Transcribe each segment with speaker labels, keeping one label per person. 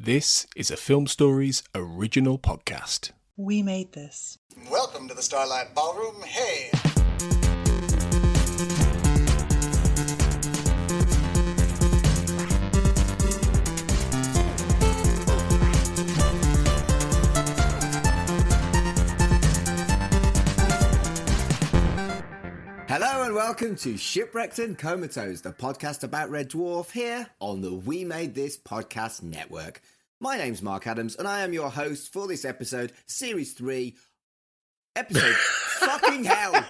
Speaker 1: This is a Film Stories original podcast.
Speaker 2: We made this.
Speaker 3: Welcome to the Starlight Ballroom. Hey!
Speaker 4: Hello and welcome to Shipwrecked and Comatose, the podcast about Red Dwarf here on the We Made This podcast network. My name's Mark Adams and I am your host for this episode, Series 3, episode fucking hell.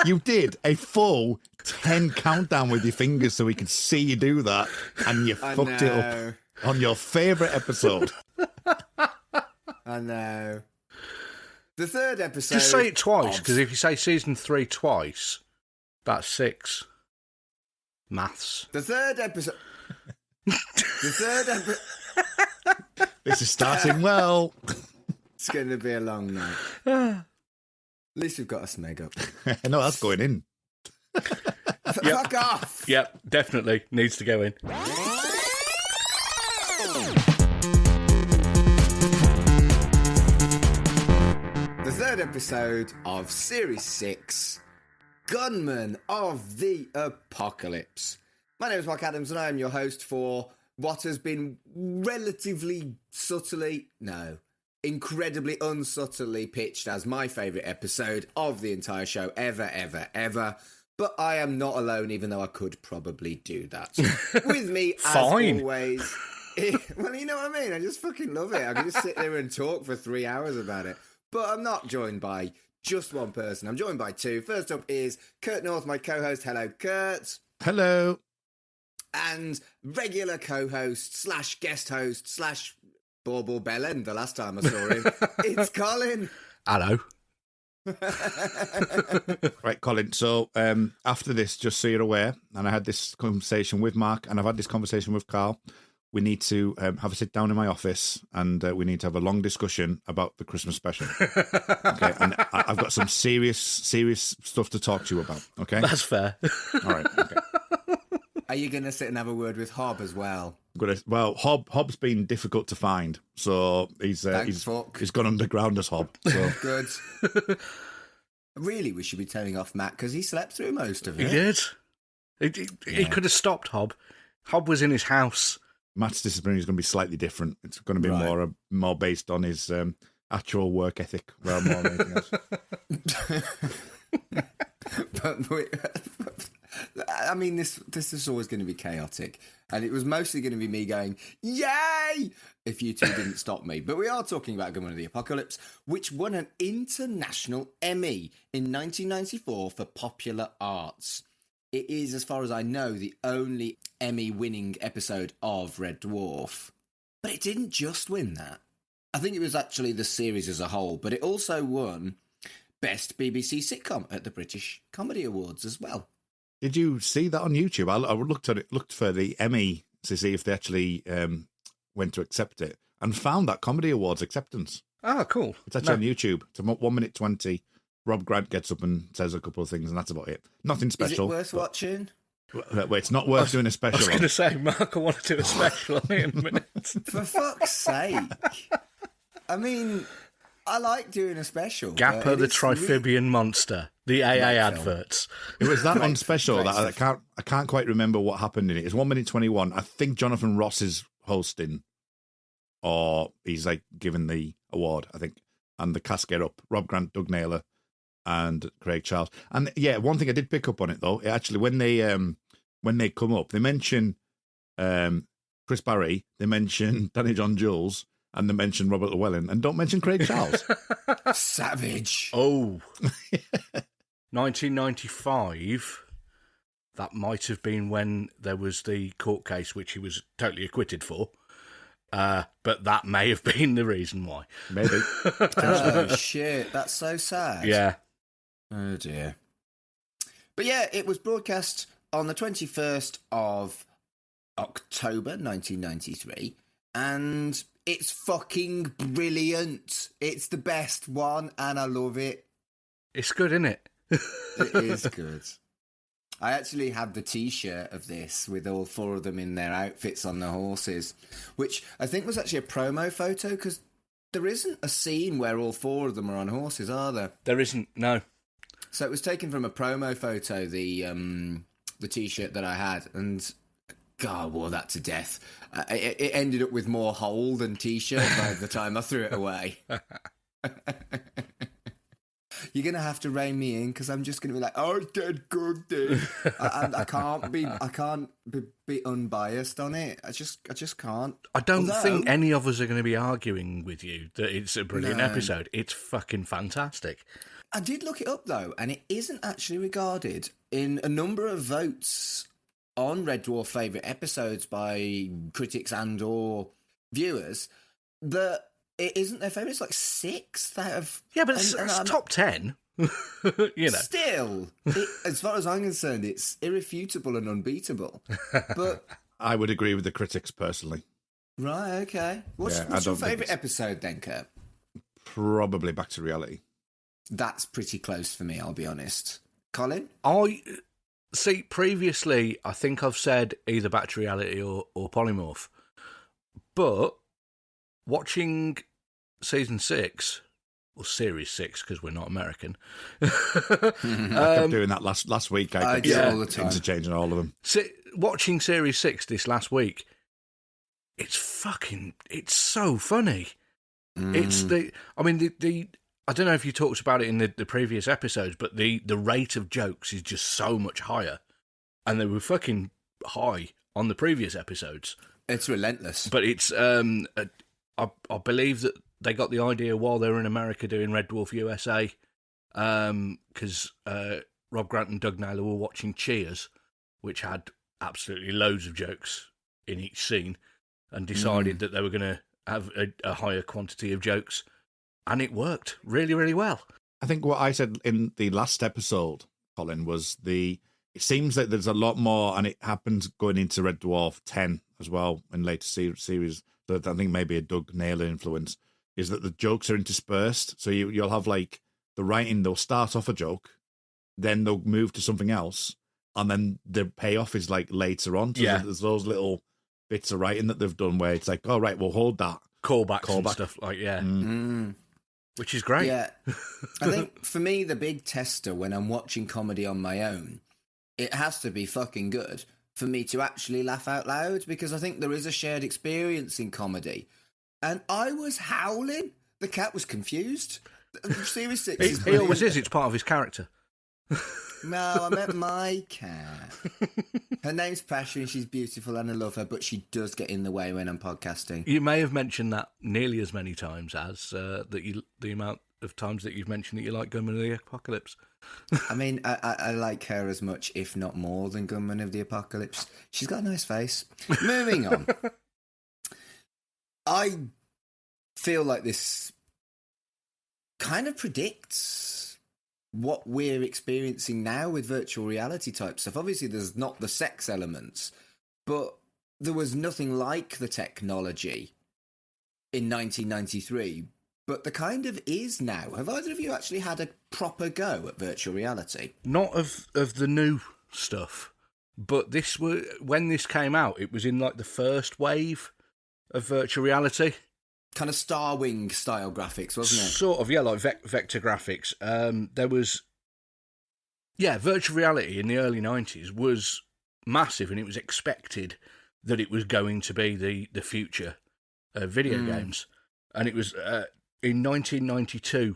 Speaker 5: You did a full 10 countdown with your fingers so we could see you do that, and you fucked it up on your favourite episode.
Speaker 4: I know. The third episode.
Speaker 6: Just say it twice, because if you say season 3 twice, that's 6. Maths.
Speaker 4: The third episode.
Speaker 5: This is starting well.
Speaker 4: It's going to be a long night. At least we've got a smeg up.
Speaker 5: No, that's going in.
Speaker 4: Fuck off.
Speaker 6: Yep, definitely needs to go in.
Speaker 4: The third episode of Series 6, Gunmen of the Apocalypse. My name is Mark Adams and I am your host for what has been incredibly unsubtly pitched as my favourite episode of the entire show ever. But I am not alone, even though I could probably do that. With me, as always... Well, you know what I mean? I just fucking love it. I can just sit there and talk for 3 hours about it. But I'm not joined by just one person. I'm joined by two. First up is Kurt North, my co-host. Hello, Kurt.
Speaker 5: Hello.
Speaker 4: And regular co-host / guest host / Bauble Bellend, the last time I saw him. It's Colin.
Speaker 6: Hello.
Speaker 5: Right, Colin. So after this, just so you're aware, and I had this conversation with Mark, and I've had this conversation with Carl, we need to have a sit down in my office, and we need to have a long discussion about the Christmas special. Okay, and I've got some serious stuff to talk to you about. Okay,
Speaker 6: that's fair.
Speaker 5: All right. Okay.
Speaker 4: Are you going to sit and have a word with Hob as well?
Speaker 5: Well, Hob's been difficult to find, so he's gone underground as Hob. So.
Speaker 4: Good. Really, we should be turning off Matt because he slept through most of it.
Speaker 6: He did. He could have stopped Hob. Hob was in his house.
Speaker 5: Matt's discipline is going to be slightly different. It's going to be more based on his actual work ethic rather more than anything else.
Speaker 4: I mean, this is always going to be chaotic, and it was mostly going to be me going, yay, if you two didn't stop me. But we are talking about Gunmen of the Apocalypse, which won an international Emmy in 1994 for popular arts. It is, as far as I know, the only Emmy-winning episode of Red Dwarf. But it didn't just win that. I think it was actually the series as a whole, but it also won Best BBC Sitcom at the British Comedy Awards as well.
Speaker 5: Did you see that on YouTube? I looked for the Emmy to see if they actually went to accept it, and found that Comedy Awards acceptance.
Speaker 6: Oh, cool.
Speaker 5: It's actually on YouTube. It's 1 minute 20. Rob Grant gets up and says a couple of things, and that's about it. Nothing special.
Speaker 4: Is it worth watching?
Speaker 5: Well, it's not worth doing a special.
Speaker 6: I was going to say, Mark, I want to do a special on it in a minute.
Speaker 4: For fuck's sake. I mean, I like doing a special.
Speaker 6: Gapper the Triphibian Monster. The AA adverts.
Speaker 5: It was that on special that I can't quite remember what happened in it. It's 1 minute 21. I think Jonathan Ross is hosting, or he's like giving the award, I think. And the cast get up. Rob Grant, Doug Naylor, and Craig Charles. And yeah, one thing I did pick up on it though, actually when they come up, they mention Chris Barry, they mention Danny John Jules, and they mention Robert Llewellyn, and don't mention Craig Charles.
Speaker 4: Savage.
Speaker 6: Oh. 1995, that might have been when there was the court case, which he was totally acquitted for. But that may have been the reason why.
Speaker 5: Maybe.
Speaker 4: Oh, shit. That's so sad.
Speaker 6: Yeah.
Speaker 4: Oh, dear. But yeah, it was broadcast on the 21st of October 1993, and it's fucking brilliant. It's the best one, and I love it.
Speaker 6: It's good, isn't it?
Speaker 4: It is good. I actually had the T-shirt of this with all 4 of them in their outfits on the horses, which I think was actually a promo photo because there isn't a scene where all 4 of them are on horses, are there?
Speaker 6: There isn't, no.
Speaker 4: So it was taken from a promo photo, the T-shirt that I had, and God, I wore that to death. It ended up with more hole than T-shirt by the time I threw it away. You're going to have to rein me in because I'm just going to be like, oh, it did good, dude. I can't be unbiased on it. I just can't.
Speaker 6: I don't think any of us are going to be arguing with you that it's a brilliant episode. It's fucking fantastic.
Speaker 4: I did look it up, though, and it isn't actually regarded in a number of votes on Red Dwarf favourite episodes by critics and or viewers that it isn't their favourite. It's like 6th out of...
Speaker 6: Yeah, but it's top 10. You know.
Speaker 4: Still, as far as I'm concerned, it's irrefutable and unbeatable. But
Speaker 5: I would agree with the critics personally.
Speaker 4: Right, okay. What's your favourite episode then, Kurt?
Speaker 5: Probably Back to Reality.
Speaker 4: That's pretty close for me, I'll be honest. Colin?
Speaker 6: See, previously, I think I've said either Back to Reality or Polymorph. But watching season 6, or series 6, because we're not American.
Speaker 5: I kept doing that last week. I
Speaker 4: do all the time.
Speaker 5: Interchanging all of them.
Speaker 6: Watching series 6 this last week, it's so funny. It's I don't know if you talked about it in the previous episodes, but the rate of jokes is just so much higher. And they were fucking high on the previous episodes. It's
Speaker 4: relentless.
Speaker 6: But it's, I believe that they got the idea while they were in America doing Red Dwarf USA, because Rob Grant and Doug Naylor were watching Cheers, which had absolutely loads of jokes in each scene, and decided that they were going to have a higher quantity of jokes. And it worked really, really well.
Speaker 5: I think what I said in the last episode, Colin, was it seems that there's a lot more, and it happens going into Red Dwarf 10 as well in later series. That I think maybe a Doug Naylor influence is that the jokes are interspersed. So you'll have like the writing, they'll start off a joke, then they'll move to something else, and then the payoff is like later on. So there's those little bits of writing that they've done where it's like, oh, right, we'll hold that.
Speaker 6: Callbacks and stuff like, which is great.
Speaker 4: Yeah. I think for me, the big tester when I'm watching comedy on my own, it has to be fucking good for me to actually laugh out loud, because I think there is a shared experience in comedy. And I was howling. The cat was confused. Series 6 is
Speaker 6: He always is. It's part of his character.
Speaker 4: No, I meant my cat. Her name's Passion, she's beautiful and I love her, but she does get in the way when I'm podcasting.
Speaker 6: You may have mentioned that nearly as many times as the amount of times that you've mentioned that you like Gunmen of the Apocalypse.
Speaker 4: I mean, I like her as much, if not more, than Gunmen of the Apocalypse. She's got a nice face. Moving on. I feel like this kind of predicts what we're experiencing now with virtual reality type stuff. Obviously, there's not the sex elements, but there was nothing like the technology in 1993, but there kind of is now. Have either of you actually had a proper go at virtual reality?
Speaker 6: Not of the new stuff, but when this came out, it was in like the first wave of virtual reality.
Speaker 4: Kind of Star Wing style graphics, wasn't it?
Speaker 6: Sort of, yeah, like vector graphics. There was, virtual reality in the early 90s was massive, and it was expected that it was going to be the future of video games. And it was, in 1992,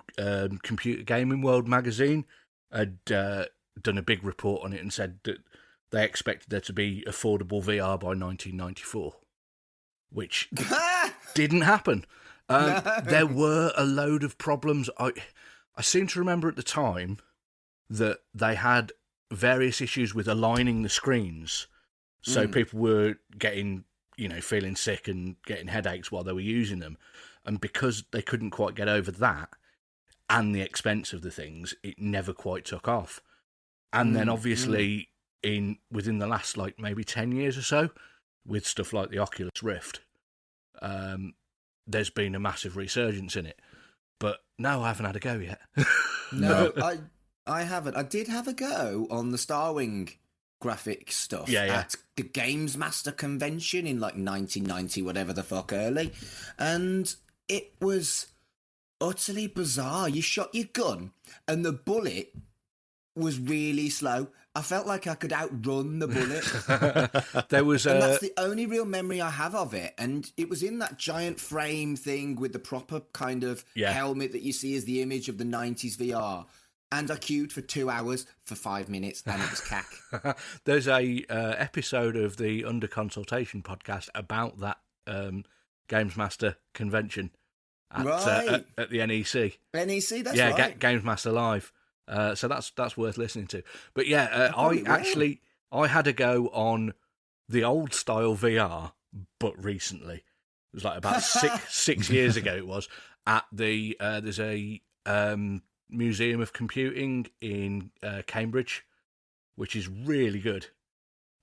Speaker 6: Computer Gaming World magazine had done a big report on it and said that they expected there to be affordable VR by 1994. Which didn't happen.
Speaker 4: No.
Speaker 6: There were a load of problems. I seem to remember at the time that they had various issues with aligning the screens. So people were getting, feeling sick and getting headaches while they were using them. And because they couldn't quite get over that and the expense of the things, it never quite took off. And then obviously within the last maybe 10 years or so, with stuff like the Oculus Rift, there's been a massive resurgence in it. But no, I haven't had a go yet.
Speaker 4: No, I haven't. I did have a go on the Starwing graphic stuff
Speaker 6: Yeah.
Speaker 4: at the Games Master convention in like 1990, whatever the fuck, early. And it was utterly bizarre. You shot your gun and the bullet was really slow. I felt like I could outrun the bullet.
Speaker 6: There was
Speaker 4: And that's the only real memory I have of it. And it was in that giant frame thing with the proper kind of helmet that you see as the image of the 90s VR. And I queued for 2 hours for 5 minutes, and it was cack.
Speaker 6: There's a episode of the Under Consultation podcast about that Games Master convention at the NEC.
Speaker 4: NEC, that's
Speaker 6: right.
Speaker 4: right.
Speaker 6: Games Master Live. So that's worth listening to. But yeah, I had a go on the old style VR, but recently. It was like about 6 years ago. It was at the there's a Museum of Computing in Cambridge, which is really good.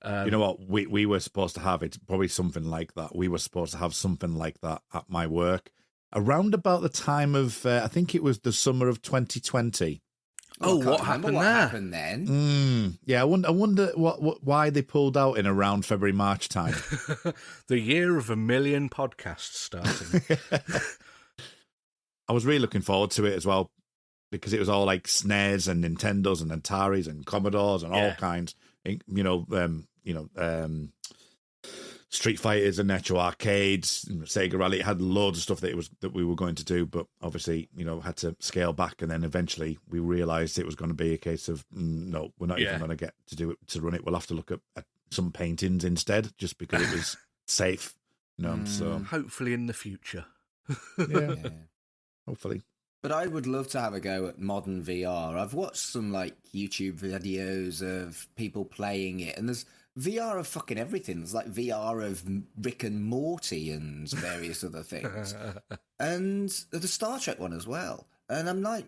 Speaker 5: You know what? We were supposed to have it, probably something like that. We were supposed to have something like that at my work around about the time of, I think it was the summer of 2020.
Speaker 6: What happened
Speaker 4: then?
Speaker 5: Yeah, I wonder why they pulled out in around February, March time.
Speaker 6: The year of 1 million podcasts starting.
Speaker 5: I was really looking forward to it as well, because it was all like SNES and Nintendos and Ataris and Commodores and all kinds. Street Fighters and Retro Arcades, Sega Rally. It had loads of stuff that we were going to do, but obviously, had to scale back. And then eventually we realised it was going to be a case of no, we're not even going to get to do it to run it. We'll have to look at some paintings instead, just because it was safe. So
Speaker 6: hopefully in the future.
Speaker 5: Yeah. Hopefully.
Speaker 4: But I would love to have a go at modern VR. I've watched some like YouTube videos of people playing it, and there's VR of fucking everything. There's like VR of Rick and Morty and various other things, and the Star Trek one as well. And I'm like,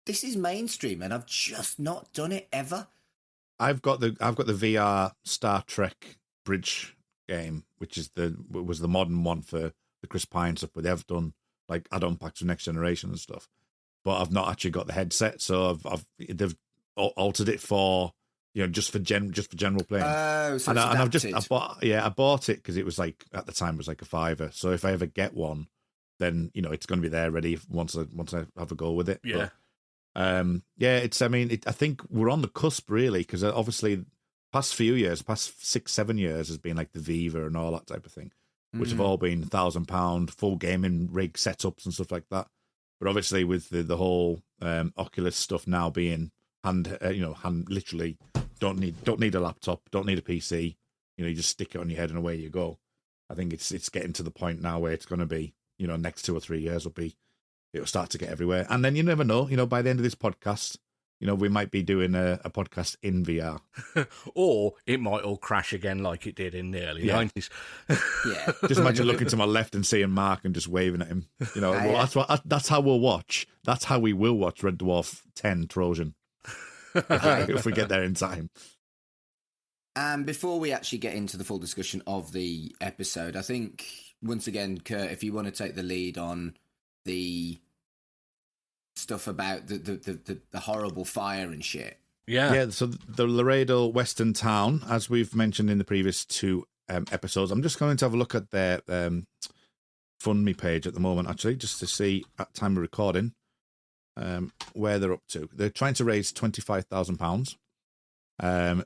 Speaker 4: this is mainstream, and I've just not done it ever.
Speaker 5: I've got the VR Star Trek bridge game, which was the modern one for the Chris Pine stuff, but they've done like add-on packs for Next Generation and stuff, but I've not actually got the headset, so they've altered it for just for general playing.
Speaker 4: Oh, so
Speaker 5: I bought it because it was like at the time it was like a $5. So if I ever get one, then it's going to be there ready once I have a go with it.
Speaker 6: Yeah,
Speaker 5: but, I think we're on the cusp really, because obviously past 6-7 years has been like the Viva and all that type of thing, which have all been £1,000 full gaming rig setups and stuff like that. But obviously with the whole Oculus stuff now being hand literally don't need a laptop, don't need a PC. You just stick it on your head and away you go. I think it's getting to the point now where it's going to be, next 2 or 3 years it'll start to get everywhere. And then you never know, by the end of this podcast, we might be doing a podcast in VR.
Speaker 6: Or it might all crash again like it did in the early 90s.
Speaker 4: Yeah.
Speaker 5: Just imagine looking to my left and seeing Mark and just waving at him. That's how we'll watch. That's how we will watch Red Dwarf 10 Trojan. If we get there in time.
Speaker 4: And before we actually get into the full discussion of the episode, I think, once again, Kurt, if you want to take the lead on the stuff about the horrible fire and shit.
Speaker 5: Yeah, so the Laredo Western Town, as we've mentioned in the previous 2 episodes, I'm just going to have a look at their FundMe page at the moment, actually, just to see at time of recording where they're up to. They're trying to raise £25,000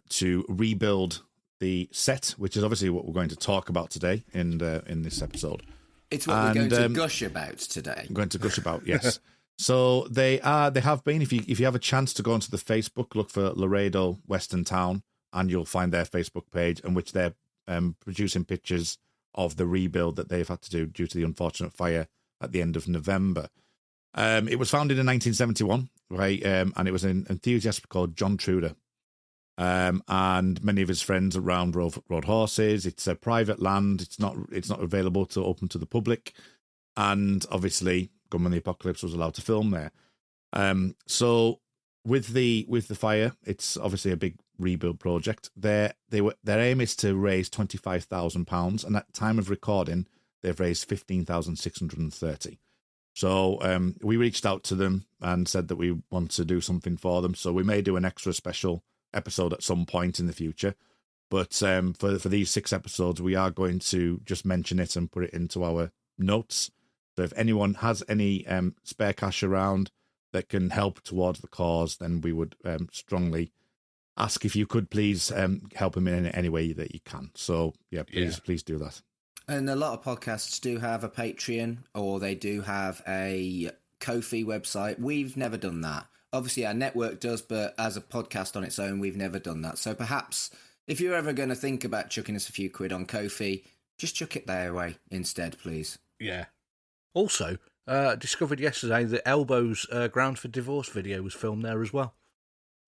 Speaker 5: to rebuild the set, which is obviously what we're going to talk about today in this episode.
Speaker 4: It's what we're going to gush about today.
Speaker 5: I'm going to gush about, yes. So they have been. If you have a chance to go onto the Facebook, look for Laredo Western Town, and you'll find their Facebook page, in which they're producing pictures of the rebuild that they've had to do due to the unfortunate fire at the end of November. It was founded in 1971, right? And it was an enthusiast called John Truder, and many of his friends around rode horses. It's a private land. It's not available to open to the public, and obviously Gunmen the Apocalypse was allowed to film there. So with the fire, it's obviously a big rebuild project. Their aim is to raise £25,000, and at time of recording, they've raised 15,630. So we reached out to them and said that we want to do something for them. So we may do an extra special episode at some point in the future. But for these 6 episodes, we are going to just mention it and put it into our notes. So if anyone has any spare cash around that can help towards the cause, then we would strongly ask if you could please help him in any way that you can. So yeah, please do that.
Speaker 4: And a lot of podcasts do have a Patreon, or they do have a Ko-fi website. We've never done that. Obviously, our network does, but as a podcast on its own, we've never done that. So perhaps if you're ever going to think about chucking us a few quid on Ko-fi, just chuck it their way instead, please.
Speaker 6: Yeah. Also, discovered yesterday that Elbow's Ground for Divorce video was filmed there as well,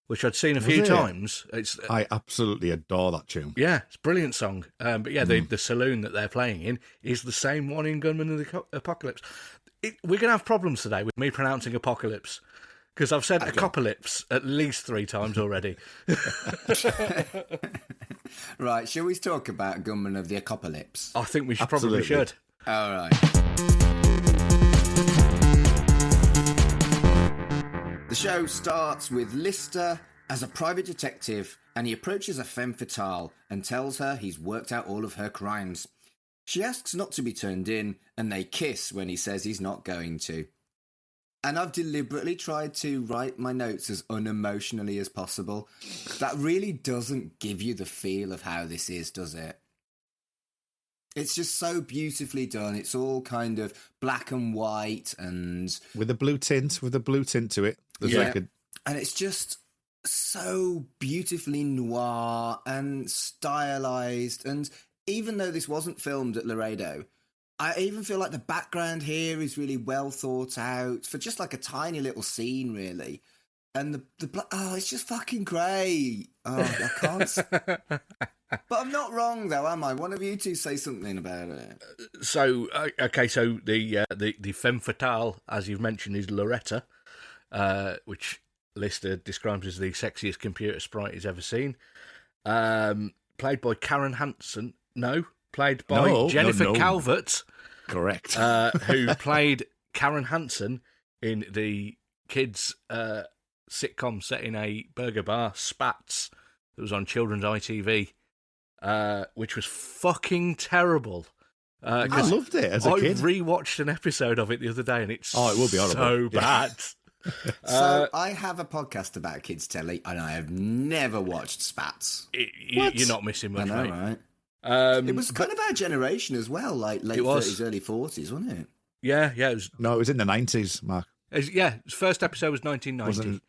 Speaker 6: which I'd seen a few times.
Speaker 5: I absolutely adore that tune.
Speaker 6: Yeah, it's a brilliant song. But yeah, the saloon that they're playing in is the same one in Gunmen of the Apocalypse. We're going to have problems today with me pronouncing apocalypse, because I've said apocalypse at least 3 times already.
Speaker 4: Right, shall we talk about Gunmen of the Apocalypse?
Speaker 6: I think we probably should.
Speaker 4: All right. The show starts with Lister as a private detective, and he approaches a femme fatale and tells her he's worked out all of her crimes. She asks not to be turned in, and they kiss when he says he's not going to. And I've deliberately tried to write my notes as unemotionally as possible. That really doesn't give you the feel of how this is, does it? It's just so beautifully done. It's all kind of black and white and...
Speaker 5: With a blue tint to it.
Speaker 4: And it's just so beautifully noir and stylized. And even though this wasn't filmed at Laredo, I even feel like the background here is really well thought out for just like a tiny little scene, really. And it's just fucking great. Oh, I can't. But I'm not wrong, though, am I? One of you two say something about it.
Speaker 6: So the femme fatale, as you've mentioned, is Loretta, which Lister describes as the sexiest computer sprite he's ever seen. Played by Karen Hansen. Played by Jennifer Calvert.
Speaker 5: Correct.
Speaker 6: Who played Karen Hansen in the kids' sitcom set in a burger bar, Spats, that was on children's ITV, which was fucking terrible.
Speaker 5: I loved it as a kid.
Speaker 6: I rewatched an episode of it the other day, and it will be
Speaker 5: horrible.
Speaker 6: So bad.
Speaker 4: So I have a podcast about kids' telly, and I have never watched Spats.
Speaker 6: You're not missing much,
Speaker 4: I know,
Speaker 6: mate.
Speaker 4: Right? It was kind of our generation as well, like late 30s, early 40s, wasn't it?
Speaker 6: Yeah. It was.
Speaker 5: No, it was in the 90s, Mark.
Speaker 6: His first episode was 1990.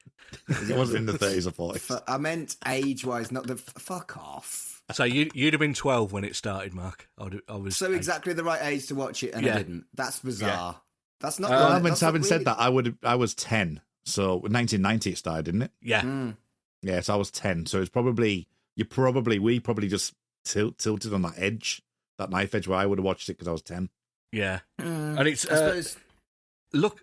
Speaker 5: It wasn't in the 30s or 40s.
Speaker 4: I meant age-wise, not the... Fuck off.
Speaker 6: So you'd have been 12 when it started, Mark. I was
Speaker 4: so exactly the right age to watch it, and I didn't. That's bizarre. Yeah. That's not.
Speaker 5: Having said that, I was 10. So 1990 it started, didn't it?
Speaker 6: Yeah.
Speaker 5: Yeah. So I was 10. So it's probably we probably just tilted on that edge, that knife edge, where I would have watched it because I was 10.
Speaker 6: Yeah. And it's. I suppose.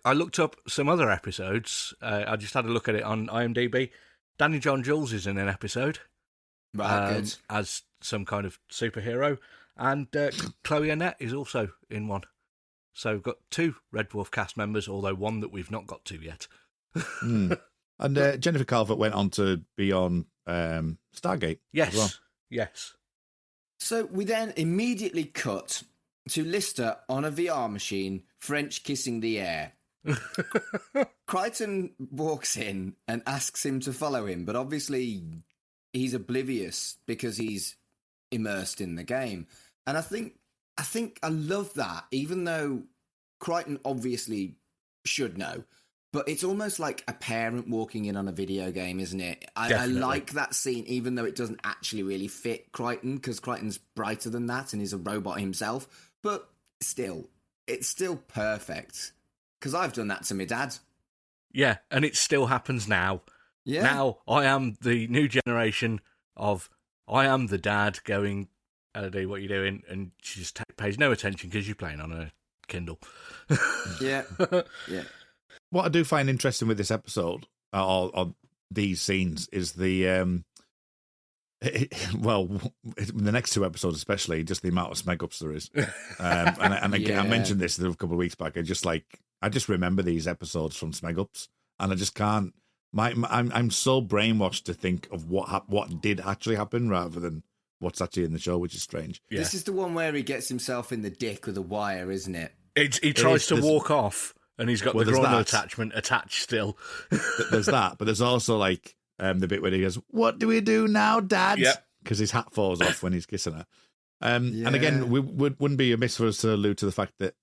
Speaker 6: I looked up some other episodes. I just had a look at it on IMDb. Danny John Jules is in an episode.
Speaker 4: Right, good.
Speaker 6: As some kind of superhero. And Chloe Annette is also in one. So we've got 2 Red Dwarf cast members, although one that we've not got to yet.
Speaker 5: And Jennifer Calvert went on to be on Stargate.
Speaker 6: Yes.
Speaker 5: As well.
Speaker 6: Yes.
Speaker 4: So we then immediately cut to Lister on a VR machine, French kissing the air. Crichton walks in and asks him to follow him, but obviously he's oblivious because he's immersed in the game. And I think I love that, even though Crichton obviously should know. But it's almost like a parent walking in on a video game, isn't it? I like that scene, even though it doesn't actually really fit Crichton, because Crichton's brighter than that and he's a robot himself. But still, it's still perfect. Because I've done that to my dad.
Speaker 6: Yeah, and it still happens now.
Speaker 4: Yeah.
Speaker 6: Now I am the new generation of, I am the dad going, Elodie, what are you doing? And she just pays no attention because you're playing on a Kindle.
Speaker 4: Yeah. Yeah.
Speaker 5: What I do find interesting with this episode, or these scenes, is the the next 2 episodes especially, just the amount of smeg ups there is. And again, I mentioned this a couple of weeks back. I just remember these episodes from smeg ups, and I just can't I'm so brainwashed to think of what did actually happen rather than what's actually in the show, which is strange.
Speaker 6: Yeah.
Speaker 4: This is the one where he gets himself in the dick with a wire, isn't it?
Speaker 6: He tries to walk off, and he's got the
Speaker 5: there's
Speaker 6: groin
Speaker 5: that.
Speaker 6: attachment attached still.
Speaker 5: There's that, but there's also like the bit where he goes, "What do we do now, Dad?"
Speaker 6: Yep.
Speaker 5: Because his hat falls off when he's kissing her. And
Speaker 4: Yeah.
Speaker 5: again, wouldn't be amiss for us to allude to the fact that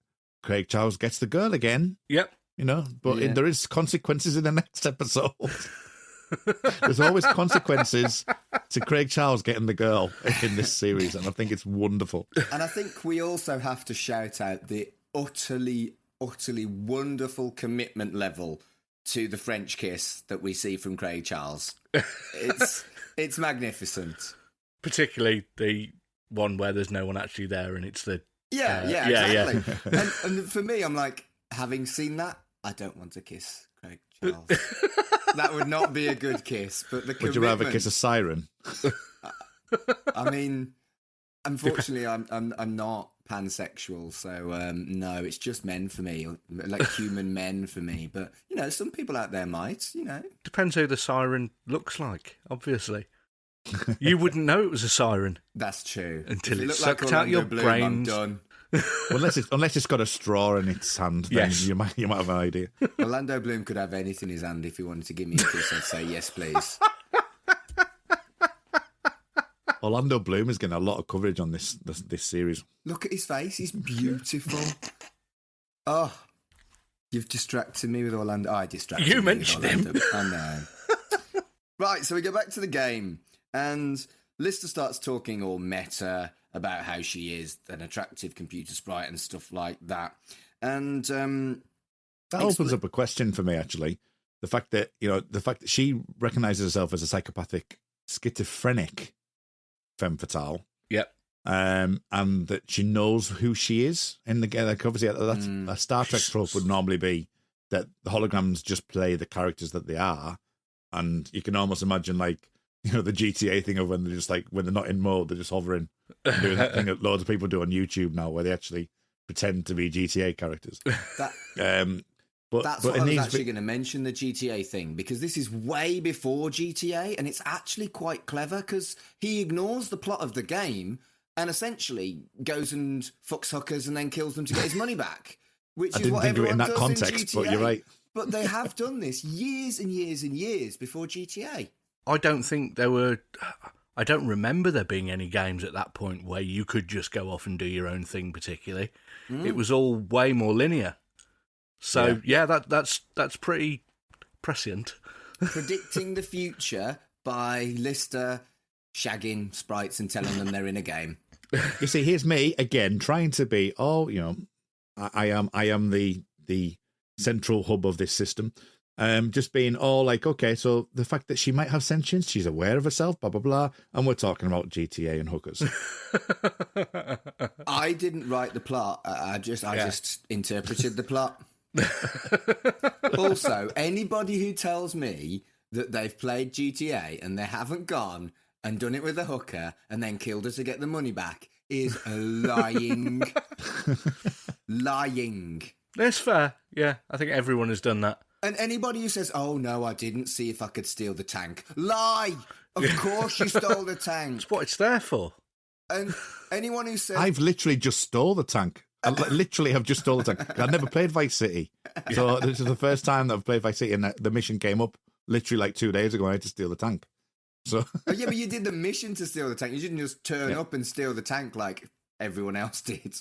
Speaker 5: Craig Charles gets the girl again.
Speaker 6: Yep.
Speaker 5: But
Speaker 4: Yeah.
Speaker 5: there is consequences in the next episode. There's always consequences to Craig Charles getting the girl in this series, and I think it's wonderful.
Speaker 4: And I think we also have to shout out the utterly wonderful commitment level to the French kiss that we see from Craig Charles. It's magnificent.
Speaker 6: Particularly the one where there's no one actually there, and it's the
Speaker 4: Yeah,
Speaker 6: yeah.
Speaker 4: exactly. And for me, I'm like, having seen that, I don't want to kiss Craig Charles. That would not be a good kiss. But the commitment,
Speaker 5: Would you rather kiss a siren?
Speaker 4: I mean, unfortunately, I'm not pansexual, so no, it's just men for me, like human men for me. But some people out there might,
Speaker 6: Depends who the siren looks like, obviously. You wouldn't know it was a siren
Speaker 4: That's true.
Speaker 6: until
Speaker 4: If
Speaker 6: it
Speaker 4: look
Speaker 6: sucked out
Speaker 4: Orlando
Speaker 6: your
Speaker 4: Bloom,
Speaker 6: brains.
Speaker 4: I'm done.
Speaker 5: Unless it's got a straw in its hand, then
Speaker 6: Yes.
Speaker 5: you might have an idea.
Speaker 4: Orlando Bloom could have anything in his hand if he wanted to give me a kiss. I'd say yes, please.
Speaker 5: Orlando Bloom is getting a lot of coverage on this series.
Speaker 4: Look at his face; he's beautiful. Oh, you've distracted me with Orlando. I distracted
Speaker 6: You
Speaker 4: you
Speaker 6: mentioned
Speaker 4: with
Speaker 6: him.
Speaker 4: Orlando. I know. Right, so we go back to the game, and Lister starts talking all meta about how she is an attractive computer sprite and stuff like that. And
Speaker 5: That opens up a question for me, actually. The fact that she recognizes herself as a psychopathic, schizophrenic femme fatale,
Speaker 6: Yep.
Speaker 5: and that she knows who she is in the game. Like, obviously, that's a Star Trek trope would normally be that the holograms just play the characters that they are, and you can almost imagine the GTA thing of when they're not in mode, they're just hovering and doing that thing that loads of people do on YouTube now, where they actually pretend to be GTA characters.
Speaker 4: that,
Speaker 5: But
Speaker 4: that's
Speaker 5: but
Speaker 4: what
Speaker 5: it
Speaker 4: I was
Speaker 5: needs
Speaker 4: actually going to mention, the GTA thing, because this is way before GTA, and it's actually quite clever because he ignores the plot of the game and essentially goes and fucks hookers and then kills them to get his money back. Which
Speaker 5: I
Speaker 4: is
Speaker 5: didn't
Speaker 4: what
Speaker 5: think of it
Speaker 4: everyone
Speaker 5: in that
Speaker 4: does
Speaker 5: context,
Speaker 4: in
Speaker 5: but you're
Speaker 4: GTA.
Speaker 5: right.
Speaker 4: But they have done this years and years and years before GTA.
Speaker 6: I don't think there were. I don't remember there being any games at that point where you could just go off and do your own thing. Particularly, it was all way more linear. So that's pretty prescient.
Speaker 4: Predicting the future by Lister shagging sprites and telling them they're in a game.
Speaker 5: You see, here's me again trying to be. I am the central hub of this system. Just being all like, okay, so the fact that she might have sentience, she's aware of herself, blah blah blah, and we're talking about GTA and hookers.
Speaker 4: I didn't write the plot. I just interpreted the plot. Also, anybody who tells me that they've played GTA and they haven't gone and done it with a hooker and then killed her to get the money back is lying. Lying.
Speaker 6: That's fair. Yeah, I think everyone has done that.
Speaker 4: And anybody who says, "Oh no, I didn't see if I could steal the tank," lie. Of course you stole the tank.
Speaker 6: That's what it's there for.
Speaker 4: And anyone who says,
Speaker 5: I've literally just stole the tank. I literally have just stole the tank. I've never played Vice City, so this is the first time that I've played Vice City, and the mission came up literally like 2 days ago. I had to steal the tank. So
Speaker 4: oh, yeah, but you did the mission to steal the tank. You didn't just turn up and steal the tank like everyone else did.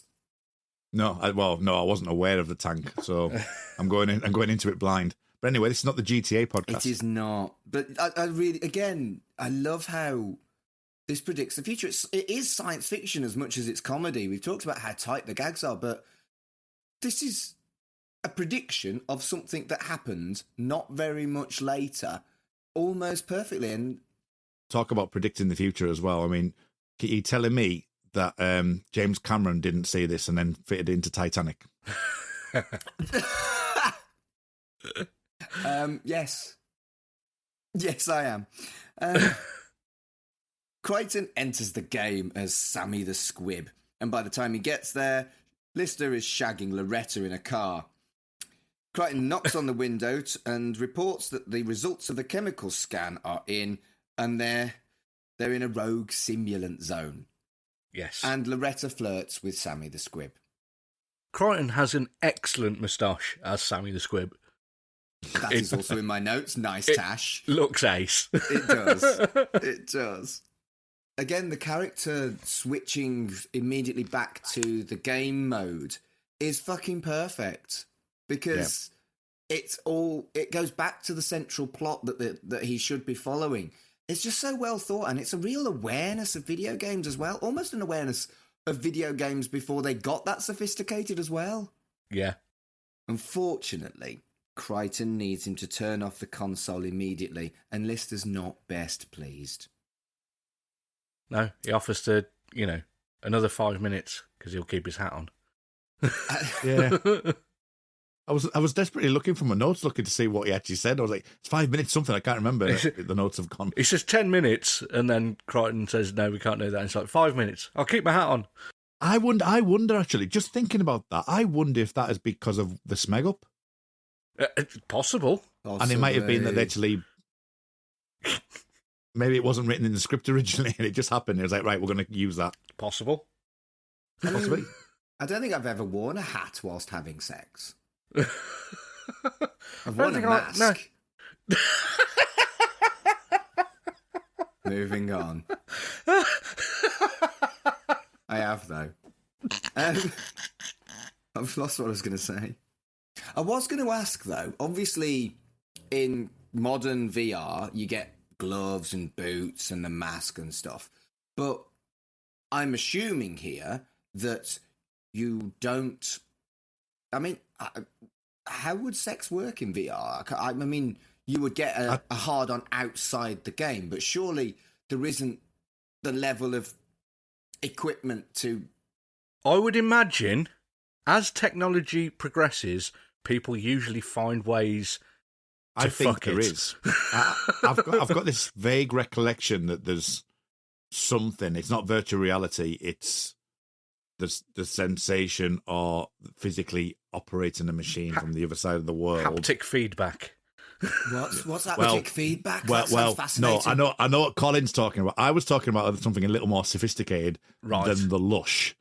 Speaker 5: no, I wasn't aware of the tank, so I'm going into it blind. But anyway, this is not the GTA podcast.
Speaker 4: It is not. But I really, again, I love how this predicts the future. It is science fiction as much as it's comedy. We've talked about how tight the gags are, but this is a prediction of something that happened not very much later, almost perfectly. And
Speaker 5: Talk about predicting the future as well. I mean, are you telling me that James Cameron didn't see this and then fitted it into Titanic?
Speaker 4: yes. Yes, I am. Crichton enters the game as Sammy the Squib, and by the time he gets there, Lister is shagging Loretta in a car. Crichton knocks on the window and reports that the results of the chemical scan are in, and they're in a rogue simulant zone.
Speaker 6: Yes.
Speaker 4: And Loretta flirts with Sammy the Squib.
Speaker 6: Crichton has an excellent moustache as Sammy the Squib.
Speaker 4: That is also in my notes. Nice tash.
Speaker 6: Looks ace.
Speaker 4: It does. It does. Again, the character switching immediately back to the game mode is fucking perfect. Because it goes back to the central plot that he should be following. It's just so well thought, and it's a real awareness of video games as well. Almost an awareness of video games before they got that sophisticated as well.
Speaker 6: Yeah.
Speaker 4: Unfortunately, Crichton needs him to turn off the console immediately, and Lister's not best pleased.
Speaker 6: No, he offers to, another 5 minutes, because he'll keep his hat on.
Speaker 5: Yeah. I was desperately looking for my notes, looking to see what he actually said. I was like, it's 5 minutes, something. I can't remember. The notes have gone.
Speaker 6: He says 10 minutes, and then Crichton says, no, we can't do that. And it's like, 5 minutes. I'll keep my hat on.
Speaker 5: I wonder, actually, just thinking about that, I wonder if that is because of the smeg up.
Speaker 6: It's possible.
Speaker 5: And it might have been that they actually... Maybe it wasn't written in the script originally, and it just happened. It was like, right, we're going to use that.
Speaker 6: Possible.
Speaker 5: Possibly.
Speaker 4: I don't think I've ever worn a hat whilst having sex. I've
Speaker 6: I don't
Speaker 4: worn a
Speaker 6: think
Speaker 4: mask. Moving on. I have, though. I've lost what I was going to say. I was going to ask, though, obviously, in modern VR, you get gloves and boots and the mask and stuff. But I'm assuming here that you don't... I mean, how would sex work in VR? I mean, you would get a hard-on outside the game, but surely there isn't the level of equipment to...
Speaker 6: I would imagine, as technology progresses, people usually find ways to
Speaker 5: I think
Speaker 6: fuck
Speaker 5: there
Speaker 6: it.
Speaker 5: is. I've got this vague recollection that there's something. It's not virtual reality. It's the sensation or physically operating a machine from the other side of the world.
Speaker 6: Haptic feedback.
Speaker 4: What's haptic feedback? That sounds fascinating.
Speaker 5: No, I know what Colin's talking about. I was talking about something a little more sophisticated than the lush.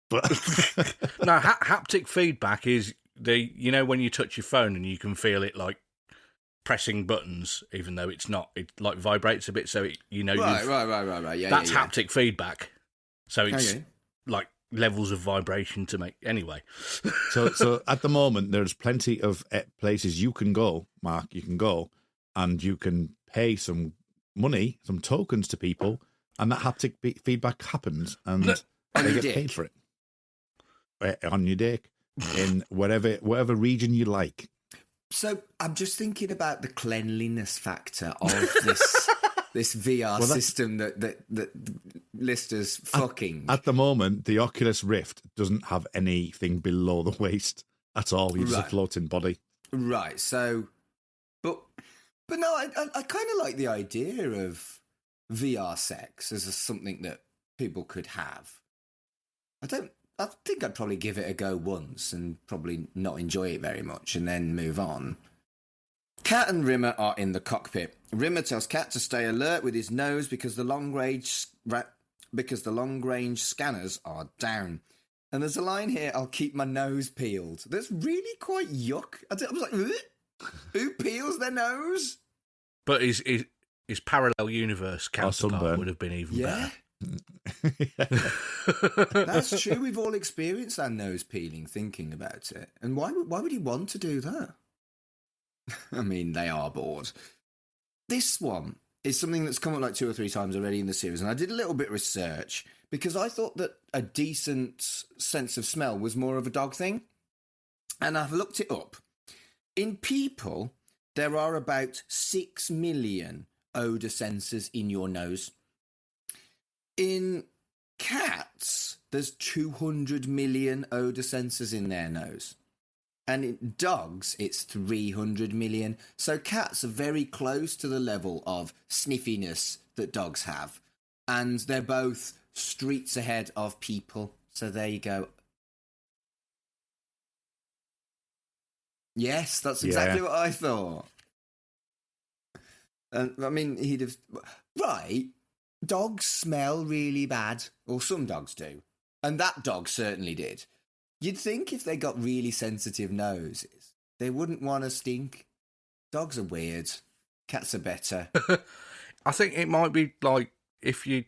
Speaker 5: But
Speaker 6: No, haptic feedback is when you touch your phone and you can feel it like pressing buttons, even though it's not. It like vibrates a bit, so Right.
Speaker 4: Yeah,
Speaker 6: that's
Speaker 4: yeah.
Speaker 6: haptic feedback. So it's like levels of vibration to make. Anyway,
Speaker 5: so at the moment, there's plenty of places you can go, Mark. You can go and you can pay some money, some tokens to people, and that haptic feedback happens, and they get paid for it on your dick in whatever region you like.
Speaker 4: So I'm just thinking about the cleanliness factor of this VR system that Lister's fucking.
Speaker 5: At the moment, the Oculus Rift doesn't have anything below the waist at all. You're just a floating body.
Speaker 4: Right. So, but no, I kind of like the idea of VR sex as something that people could have. I think I'd probably give it a go once and probably not enjoy it very much and then move on. Cat and Rimmer are in the cockpit. Rimmer tells Cat to stay alert with his nose because the long range scanners are down. And there's a line here, I'll keep my nose peeled. That's really quite yuck. I was like, ugh? Who peels their nose?
Speaker 6: but his parallel universe counterpart would have been even better.
Speaker 4: That's true. We've all experienced our nose peeling thinking about it. And why would he want to do that? I mean, they are bored. This one is something that's come up like 2 or 3 times already in the series, and I did a little bit of research because I thought that a decent sense of smell was more of a dog thing. And I've looked it up. In people, there are about 6 million odour sensors in your nose. In cats, there's 200 million odour sensors in their nose. And in dogs, it's 300 million. So cats are very close to the level of sniffiness that dogs have. And they're both streets ahead of people. So there you go. Yes, that's exactly what I thought. And I mean, he'd have... Right, dogs smell really bad, or some dogs do. And that dog certainly did. You'd think if they got really sensitive noses, they wouldn't want to stink. Dogs are weird. Cats are better.
Speaker 6: I think it might be like if you've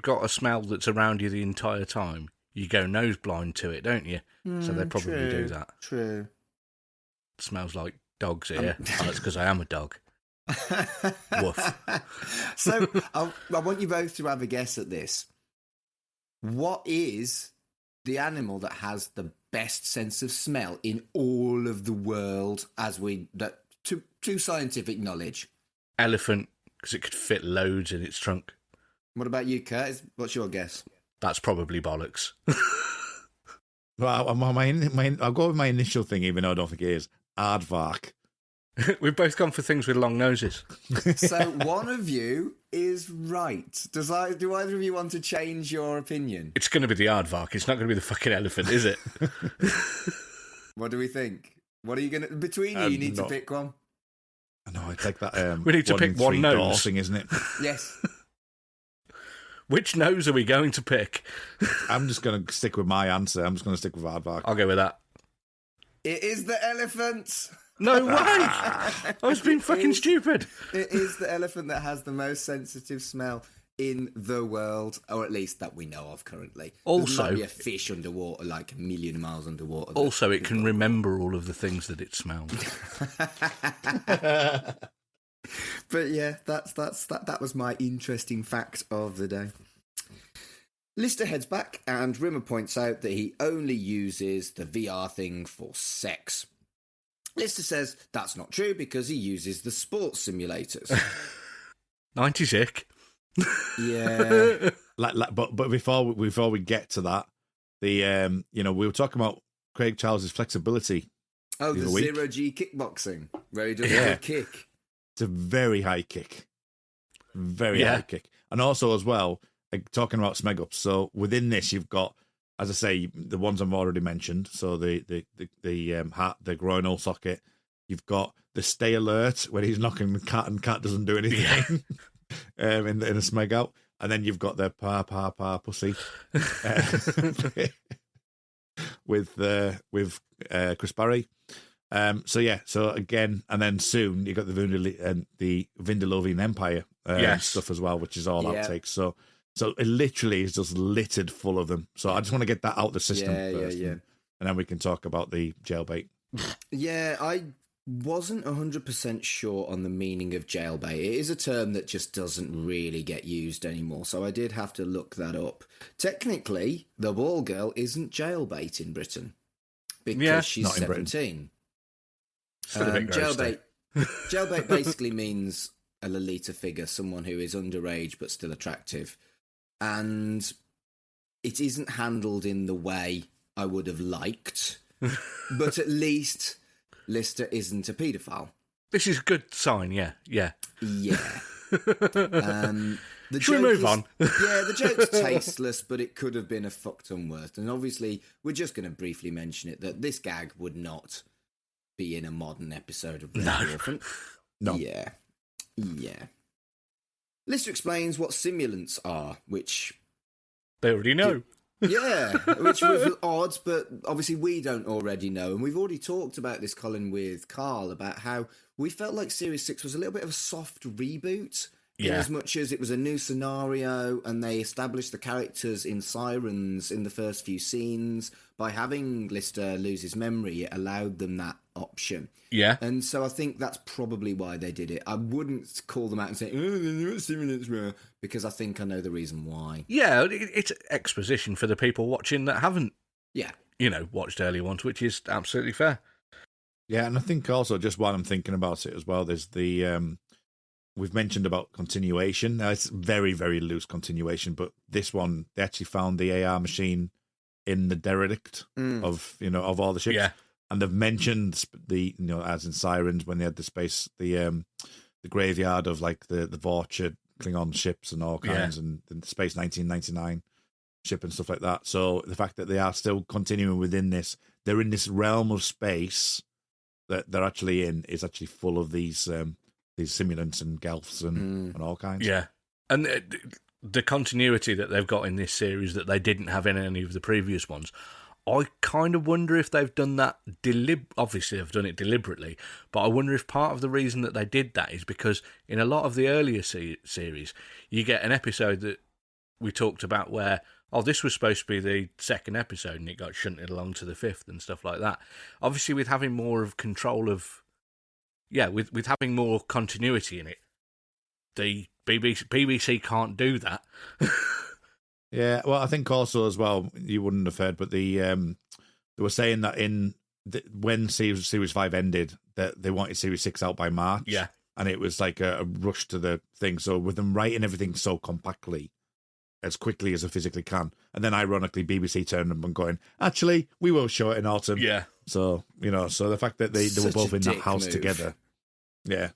Speaker 6: got a smell that's around you the entire time, you go nose blind to it, don't you? So they probably do that.
Speaker 4: True.
Speaker 6: It smells like dogs here. That's because I am a dog. Woof.
Speaker 4: So I want you both to have a guess at this. What is the animal that has the best sense of smell in all of the world to scientific knowledge?
Speaker 6: Elephant, because it could fit loads in its trunk.
Speaker 4: What about you, Curtis? What's your guess?
Speaker 6: That's probably bollocks.
Speaker 5: Well, I'll go with my initial thing, even though I don't think it is. Aardvark.
Speaker 6: We've both gone for things with long noses.
Speaker 4: So one of you is right. Do either of you want to change your opinion?
Speaker 6: It's going to be the aardvark. It's not going to be the fucking elephant, is it?
Speaker 4: What do we think? What are you going to... Between you need to pick one.
Speaker 5: No, I take that.
Speaker 6: We need to pick one nose.
Speaker 5: Thing, isn't it?
Speaker 4: Yes.
Speaker 6: Which nose are we going to pick?
Speaker 5: I'm just going to stick with my answer. I'm just going to stick with Aardvark.
Speaker 6: I'll go with that.
Speaker 4: It is the elephant.
Speaker 6: No way! I was being fucking stupid.
Speaker 4: It is the elephant that has the most sensitive smell in the world, or at least that we know of currently.
Speaker 6: Also,
Speaker 4: there might be a fish underwater, like a million miles underwater.
Speaker 6: Also, it can remember all of the things that it smells.
Speaker 4: But yeah, that was my interesting fact of the day. Lister heads back, and Rimmer points out that he only uses the VR thing for sex. Lister says that's not true because he uses the sports simulators.
Speaker 6: 90s ick.
Speaker 4: Yeah.
Speaker 5: But before we get to that, we were talking about Craig Charles's flexibility.
Speaker 4: Oh, the 0G kickboxing, where he does a good kick.
Speaker 5: It's a very high kick. Very high kick. And also as well, talking about smeg ups. So within this, you've got, as I say, the ones I've already mentioned. So the hat, the groinal socket. You've got the stay alert when he's knocking the cat and cat doesn't do anything in a smeg out. And then you've got the pa pussy with Chris Barry. So again, and then soon you got the Vindalovian Empire stuff as well, which is all outtakes. So it literally is just littered full of them. So I just want to get that out of the system first. And then we can talk about the jailbait.
Speaker 4: Yeah, I wasn't 100% sure on the meaning of jailbait. It is a term that just doesn't really get used anymore, so I did have to look that up. Technically, the ball girl isn't jailbait in Britain because she's 17. Jailbait basically means a Lolita figure, someone who is underage but still attractive. And it isn't handled in the way I would have liked, but at least Lister isn't a paedophile.
Speaker 6: This is a good sign, yeah.
Speaker 4: Should we
Speaker 6: move on?
Speaker 4: The joke's tasteless, but it could have been a fuck-ton worse. And obviously, we're just going to briefly mention it, that this gag would not be in a modern episode of Red Dwarf.
Speaker 5: No.
Speaker 4: Yeah. Lister explains what simulants are, which...
Speaker 6: They already know.
Speaker 4: Which was odd, but obviously we don't already know. And we've already talked about this, Colin, with Carl, about how we felt like Series 6 was a little bit of a soft reboot. In as much as it was a new scenario and they established the characters in Sirens in the first few scenes. By having Lister lose his memory, it allowed them that option.
Speaker 6: Yeah.
Speaker 4: And so I think that's probably why they did it. I wouldn't call them out and say, oh, they knew what simulants were, because I think I know the reason why.
Speaker 6: Yeah, it's exposition for the people watching that haven't, watched earlier ones, which is absolutely fair.
Speaker 5: Yeah, and I think also, just while I'm thinking about it as well, there's the... We've mentioned about continuation. Now, it's very, very loose continuation, but this one, they actually found the AR machine in the derelict of all the ships.
Speaker 6: Yeah.
Speaker 5: And they've mentioned as in Sirens, when they had the graveyard of like the Vorcha Klingon ships and all kinds, and the Space 1999 ship and stuff like that. So the fact that they are still continuing within this, they're in this realm of space that they're actually in is actually full of these simulants and gelfs and all kinds.
Speaker 6: Yeah, and the continuity that they've got in this series that they didn't have in any of the previous ones, I kind of wonder if they've done that obviously they've done it deliberately, but I wonder if part of the reason that they did that is because in a lot of the earlier series, you get an episode that we talked about where, this was supposed to be the second episode and it got shunted along to the fifth and stuff like that. Obviously, with having more of control of, with having more continuity in it, the BBC can't do that.
Speaker 5: Yeah, well, I think also as well, you wouldn't have heard, but they were saying that when Series 5 ended, that they wanted Series 6 out by March.
Speaker 6: Yeah.
Speaker 5: And it was like a rush to the thing. So with them writing everything so compactly, as quickly as they physically can, and then ironically, BBC turned them and going, actually, we will show it in autumn.
Speaker 6: Yeah.
Speaker 5: So, so the fact that they were both in that house together. Yeah.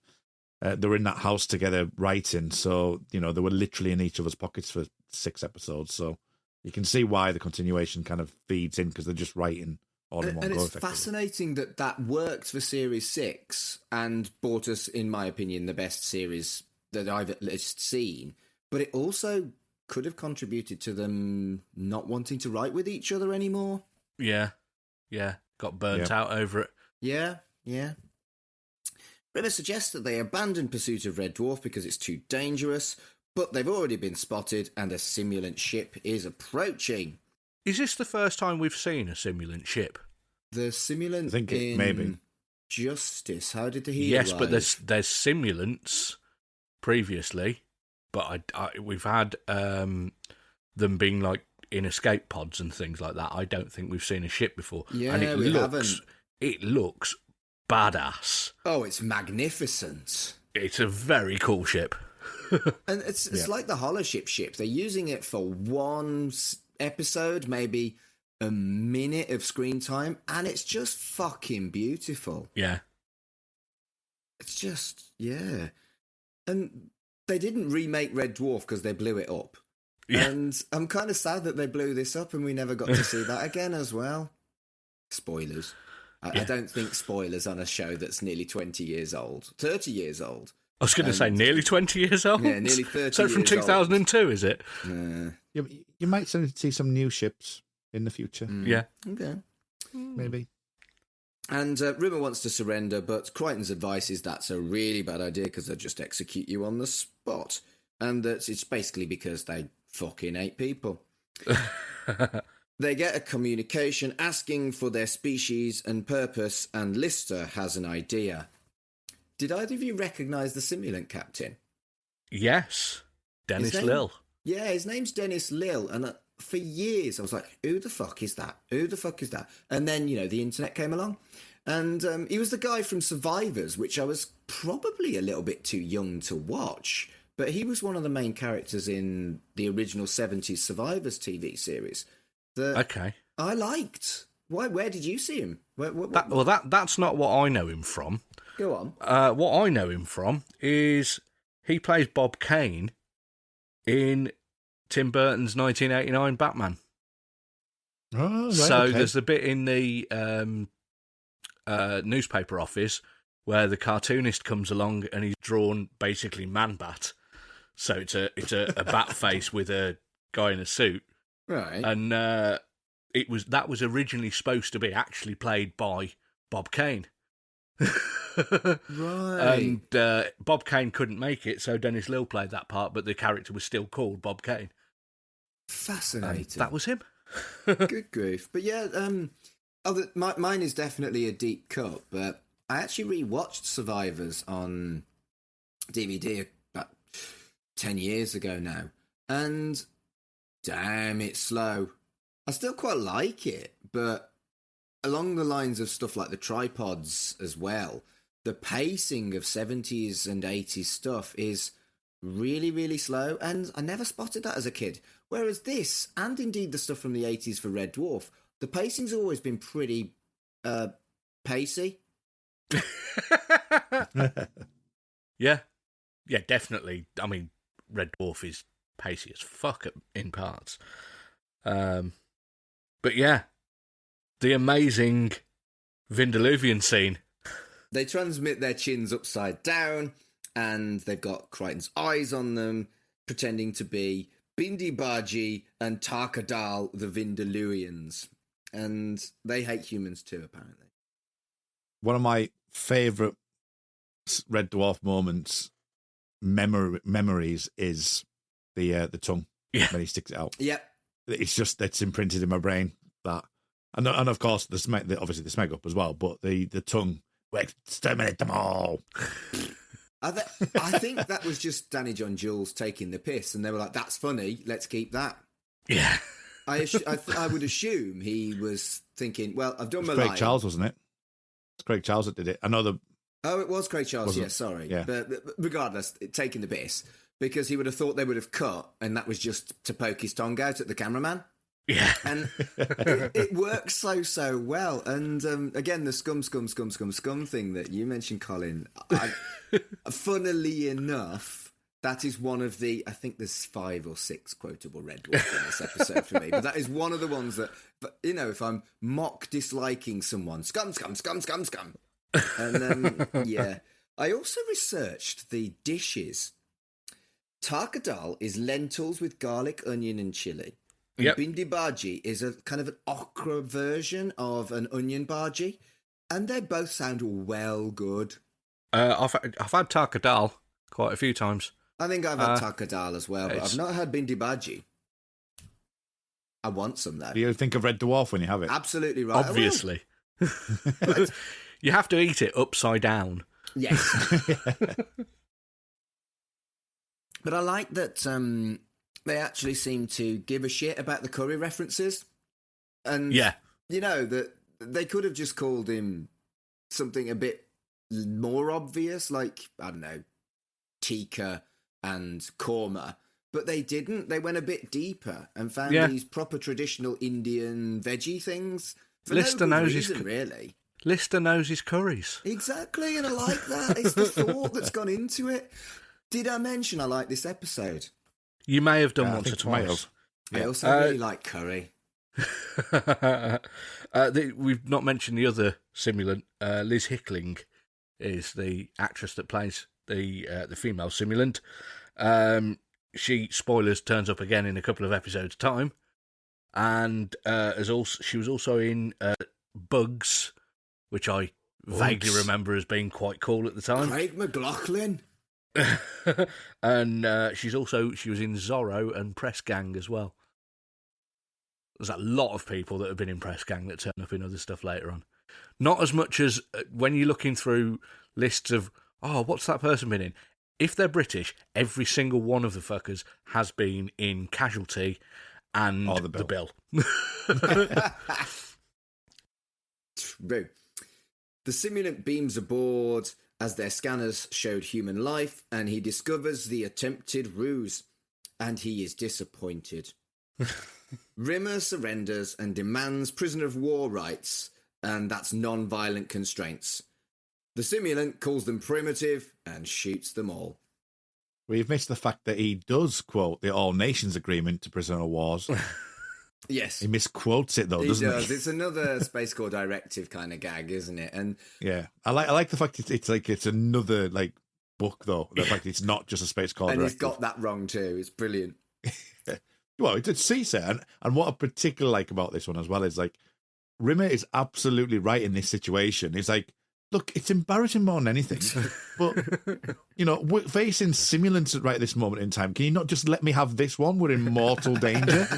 Speaker 5: They were in that house together writing. So, they were literally in each other's pockets for 6 episodes. So you can see why the continuation kind of feeds in because they're just writing all in one go.
Speaker 4: And it's fascinating that worked for Series 6 and brought us, in my opinion, the best series that I've at least seen. But it also could have contributed to them not wanting to write with each other anymore.
Speaker 6: Yeah. Got burnt out over it.
Speaker 4: Yeah. Rimmer suggests that they abandoned pursuit of Red Dwarf because it's too dangerous, but they've already been spotted and a simulant ship is approaching.
Speaker 6: Is this the first time we've seen a simulant ship?
Speaker 4: The simulant
Speaker 5: I think
Speaker 4: in
Speaker 5: maybe.
Speaker 4: Justice. How did he
Speaker 6: Yes,
Speaker 4: arrive?
Speaker 6: but there's simulants previously, but we've had them being like in escape pods and things like that. I don't think we've seen a ship before.
Speaker 4: Yeah,
Speaker 6: and
Speaker 4: we haven't.
Speaker 6: It looks badass.
Speaker 4: Oh, it's magnificent.
Speaker 6: It's a very cool ship.
Speaker 4: And it's like the Holoship ship. They're using it for one episode, maybe a minute of screen time, and it's just fucking beautiful.
Speaker 6: Yeah.
Speaker 4: It's just, yeah. And they didn't remake Red Dwarf because they blew it up.
Speaker 6: Yeah.
Speaker 4: And I'm kind of sad that they blew this up and we never got to see that again as well. Spoilers. I don't think spoilers on a show that's nearly 20 years old. 30 years old.
Speaker 6: I was going to say nearly 20 years old.
Speaker 4: Yeah, nearly 30
Speaker 6: So from
Speaker 4: years
Speaker 6: 2002,
Speaker 4: old.
Speaker 6: Is it?
Speaker 5: Yeah, you might see some new ships in the future.
Speaker 6: Yeah.
Speaker 4: Okay.
Speaker 5: Maybe.
Speaker 4: And Rimmer wants to surrender, but Crichton's advice is that's a really bad idea because they'll just execute you on the spot. And that it's basically because they fucking hate people. They get a communication asking for their species and purpose, and Lister has an idea. Did either of you recognise the simulant captain?
Speaker 6: Yes. Dennis Lill.
Speaker 4: Yeah, his name's Dennis Lill, and for years I was like, who the fuck is that? Who the fuck is that? And then, the internet came along, and he was the guy from Survivors, which I was probably a little bit too young to watch, but he was one of the main characters in the original 70s Survivors TV series that
Speaker 6: Okay.
Speaker 4: I liked. Why? Where did you see him?
Speaker 6: That's not what I know him from.
Speaker 4: Go on.
Speaker 6: What I know him from is he plays Bob Kane in Tim Burton's 1989 Batman.
Speaker 5: Oh, right,
Speaker 6: So
Speaker 5: okay.
Speaker 6: there's a bit in the newspaper office where the cartoonist comes along and he's drawn basically Man-Bat. So it's a bat face with a guy in a suit.
Speaker 4: Right.
Speaker 6: And that was originally supposed to be actually played by Bob Kane.
Speaker 4: Right.
Speaker 6: And Bob Kane couldn't make it, so Dennis Lill played that part, but the character was still called Bob Kane.
Speaker 4: Fascinating.
Speaker 6: That was him.
Speaker 4: Good grief. But yeah, mine is definitely a deep cut, but I actually rewatched Survivors on DVD about 10 years ago now, and damn, it's slow. I still quite like it, but along the lines of stuff like the tripods as well, the pacing of 70s and 80s stuff is really, really slow, and I never spotted that as a kid. Whereas this, and indeed the stuff from the 80s for Red Dwarf, the pacing's always been pretty pacey.
Speaker 6: Yeah, definitely. I mean, Red Dwarf is pacey as fuck in parts. But yeah, the amazing Vindaloovian scene.
Speaker 4: They transmit their chins upside down, and they've got Crichton's eyes on them, pretending to be Bindi Baji and Tarkadal, the Vindalooians. And they hate humans too, apparently.
Speaker 5: One of my favourite Red Dwarf moments, memories, is the tongue when he sticks it out.
Speaker 4: Yep.
Speaker 5: It's imprinted in my brain, that. And of course, obviously the smeg up as well, but the tongue, we exterminate them all.
Speaker 4: I think that was just Danny John Jules taking the piss, and they were like, that's funny, let's keep that.
Speaker 6: Yeah.
Speaker 4: I would assume he was thinking, well, I've done my
Speaker 5: Craig
Speaker 4: line.
Speaker 5: Charles, wasn't it? It's Craig Charles that did it. I know
Speaker 4: Oh, it was Craig Charles, yeah, sorry.
Speaker 5: Yeah.
Speaker 4: But regardless, taking the piss, because he would have thought they would have cut, and that was just to poke his tongue out at the cameraman.
Speaker 6: Yeah.
Speaker 4: And it works so well. And again, the scum thing that you mentioned, Colin, funnily enough, that is one of the, I think there's 5 or 6 quotable Red Dwarf in this episode for me, but that is one of the ones that, you know, if I'm mock disliking someone, scum. And yeah, I also researched the dishes. Tarkadal is lentils with garlic, onion, and chili. And
Speaker 6: Yep.
Speaker 4: Bindi Bhaji is a kind of an okra version of an onion bhaji, and they both sound well good.
Speaker 6: I've had Tarkadal quite a few times.
Speaker 4: I think I've had Tarkadal as well, but
Speaker 6: it's-
Speaker 4: I've not had Bindi Bhaji. I want some though.
Speaker 5: Do you think of Red Dwarf when you have it?
Speaker 4: Absolutely right.
Speaker 6: Obviously. You have to eat it upside down.
Speaker 4: Yes. But I like that they actually seem to give a shit about the curry references. And,
Speaker 6: Yeah.
Speaker 4: you know, that they could have just called him something a bit more obvious, like, I don't know, tikka and korma. But they didn't. They went a bit deeper and found these proper traditional Indian veggie things. For
Speaker 6: Lister
Speaker 4: no good
Speaker 6: knows his
Speaker 4: reason, really.
Speaker 6: Lister knows his curries.
Speaker 4: Exactly, and I like that. It's the thought that's gone into it. Did I mention I like this episode?
Speaker 6: You may have done
Speaker 5: I
Speaker 6: once or
Speaker 5: think you might
Speaker 6: twice.
Speaker 4: I also really like curry.
Speaker 6: We've not mentioned the other simulant. Liz Hickling is the actress that plays the female simulant. She, spoilers, turns up again in a couple of episodes' time, and she was also in Bugs, which I vaguely remember as being quite cool at the time.
Speaker 4: Craig McLaughlin.
Speaker 6: And she was in Zorro and Press Gang as well. There's a lot of people that have been in Press Gang that turn up in other stuff later on. Not as much as when you're looking through lists of, what's that person been in? If they're British, every single one of the fuckers has been in Casualty and The Bill.
Speaker 4: True. The simulant beams aboard as their scanners showed human life, and he discovers the attempted ruse, and he is disappointed. Rimmer surrenders and demands prisoner of war rights, and that's non-violent constraints. The simulant calls them primitive and shoots them all.
Speaker 5: We've missed the fact that he does quote the All Nations Agreement to Prisoner of Wars.
Speaker 4: Yes.
Speaker 5: He misquotes it though, doesn't he?
Speaker 4: It's another Space Corps directive kind of gag, isn't it? And
Speaker 5: yeah, I like the fact it's another like book though. The fact it's not just a Space Corps
Speaker 4: and
Speaker 5: directive.
Speaker 4: he's got that wrong too. It's brilliant.
Speaker 5: Well, it's CSER, and what I particularly like about this one as well is like Rimmer is absolutely right in this situation. He's like, look, it's embarrassing more than anything, but you know, we're facing simulants right at this moment in time. Can you not just let me have this one? We're in mortal danger.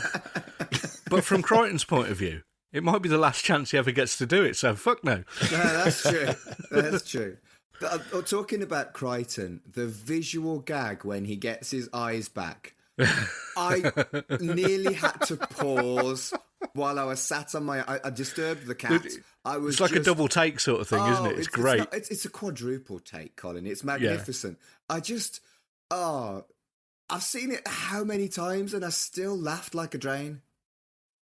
Speaker 6: But from Crichton's point of view, it might be the last chance he ever gets to do it, so fuck no.
Speaker 4: No, that's true. That's true. But, talking about Crichton, the visual gag when he gets his eyes back, I nearly had to pause while I was sat on I disturbed the cat.
Speaker 6: It's like a double take sort of thing, isn't it? It's great.
Speaker 4: It's a quadruple take, Colin. It's magnificent. Yeah. I've seen it how many times and I still laughed like a drain.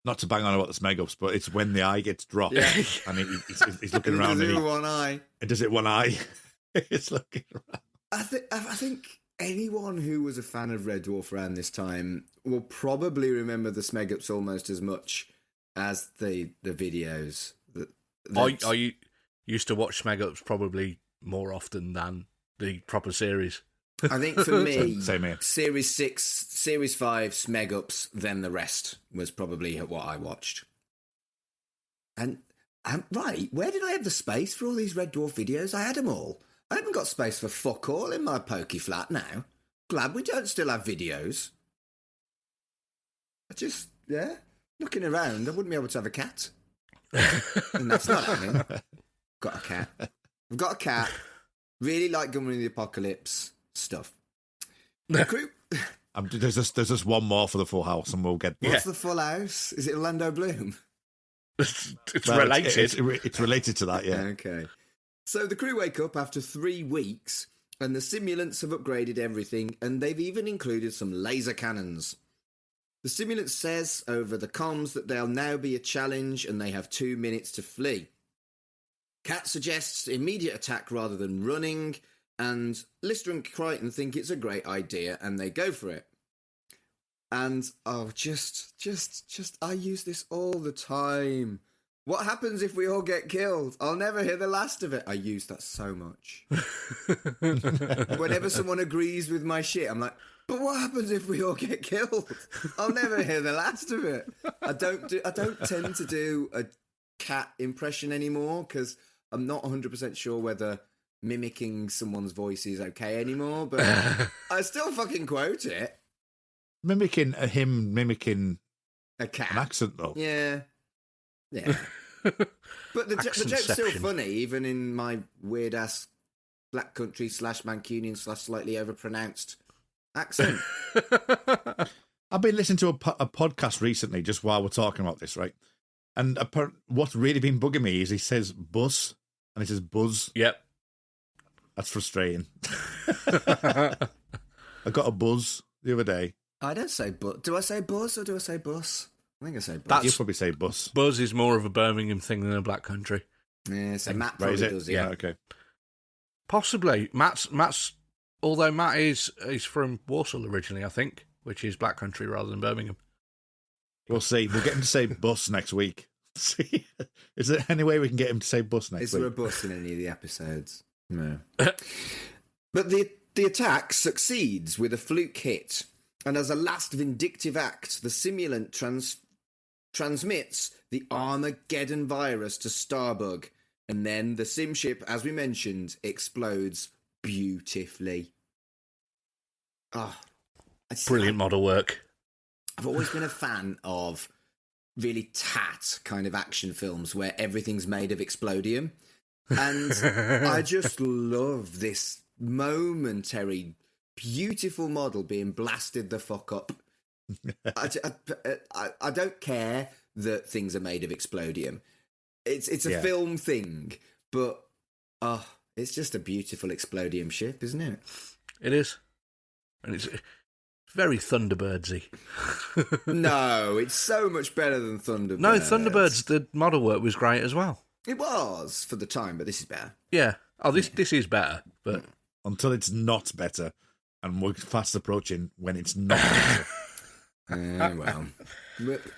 Speaker 5: Not to bang on about the smeg-ups, but it's when the eye gets dropped and he's looking around.
Speaker 4: Does it one eye?
Speaker 5: And does it one eye? It's looking around.
Speaker 4: I think anyone who was a fan of Red Dwarf around this time will probably remember the Smeg Ups almost as much as the videos.
Speaker 6: I used to watch Smeg Ups probably more often than the proper series.
Speaker 4: I think for me,
Speaker 5: Same here.
Speaker 4: Series 6, Series 5, Smeg Ups, then the rest was probably what I watched. And, right, where did I have the space for all these Red Dwarf videos? I had them all. I haven't got space for fuck all in my pokey flat now. Glad we don't still have videos. Looking around, I wouldn't be able to have a cat. And that's not happening. Got a cat. I've got a cat. Really like Gunmen of the Apocalypse stuff. The crew.
Speaker 5: There's just one more for the Full House, and we'll get.
Speaker 4: What's the Full House? Is it Orlando Bloom?
Speaker 6: It's
Speaker 5: Well,
Speaker 6: related.
Speaker 5: It's related to that, yeah.
Speaker 4: Okay. So the crew wake up after 3 weeks, and the simulants have upgraded everything, and they've even included some laser cannons. The simulant says over the comms that there'll now be a challenge, and they have 2 minutes to flee. Kat suggests immediate attack rather than running, and Lister and Crichton think it's a great idea, and they go for it. And, I use this all the time. What happens if we all get killed? I'll never hear the last of it. I use that so much. Whenever someone agrees with my shit, I'm like, but what happens if we all get killed? I'll never hear the last of it. I don't tend to do a cat impression anymore, because I'm not 100% sure whether mimicking someone's voice is okay anymore, but I still fucking quote it.
Speaker 5: Mimicking a cat, an accent, though.
Speaker 4: Yeah. But the joke's still funny, even in my weird-ass Black Country / Mancunian / slightly overpronounced accent.
Speaker 5: I've been listening to a podcast recently, just while we're talking about this, right? And what's really been bugging me is he says bus, and he says buzz.
Speaker 6: Yep.
Speaker 5: That's frustrating. I got a buzz the other day.
Speaker 4: I don't say buzz. Do I say buzz or do I say bus? I think I say bus.
Speaker 5: You'll probably say bus.
Speaker 6: Buzz is more of a Birmingham thing than a Black Country.
Speaker 4: Yeah, so Matt probably does it.
Speaker 5: Yeah, okay.
Speaker 6: Possibly. Matt's although Matt is from Walsall originally, I think, which is Black Country rather than Birmingham.
Speaker 5: We'll see. We'll get him to say bus next week. See, is there any way we can get him to say bus next week?
Speaker 4: Is there a bus in any of the episodes? No. But the attack succeeds with a fluke hit, and as a last vindictive act, the simulant transmits the Armageddon virus to Starbug, and then the sim ship, as we mentioned, explodes beautifully.
Speaker 6: Brilliant model work.
Speaker 4: I've always been a fan of really tat kind of action films where everything's made of explodium. And I just love this momentary, beautiful model being blasted the fuck up. I don't care that things are made of explodium. It's a film thing, but it's just a beautiful explodium ship, isn't it?
Speaker 6: It is. And it's very Thunderbirdsy.
Speaker 4: No, it's so much better than Thunderbirds.
Speaker 6: No, Thunderbirds, the model work was great as well.
Speaker 4: It was for the time, but this is better.
Speaker 6: Yeah. Oh, this is better, but
Speaker 5: until it's not better, and we're fast approaching when it's not better.
Speaker 4: Well,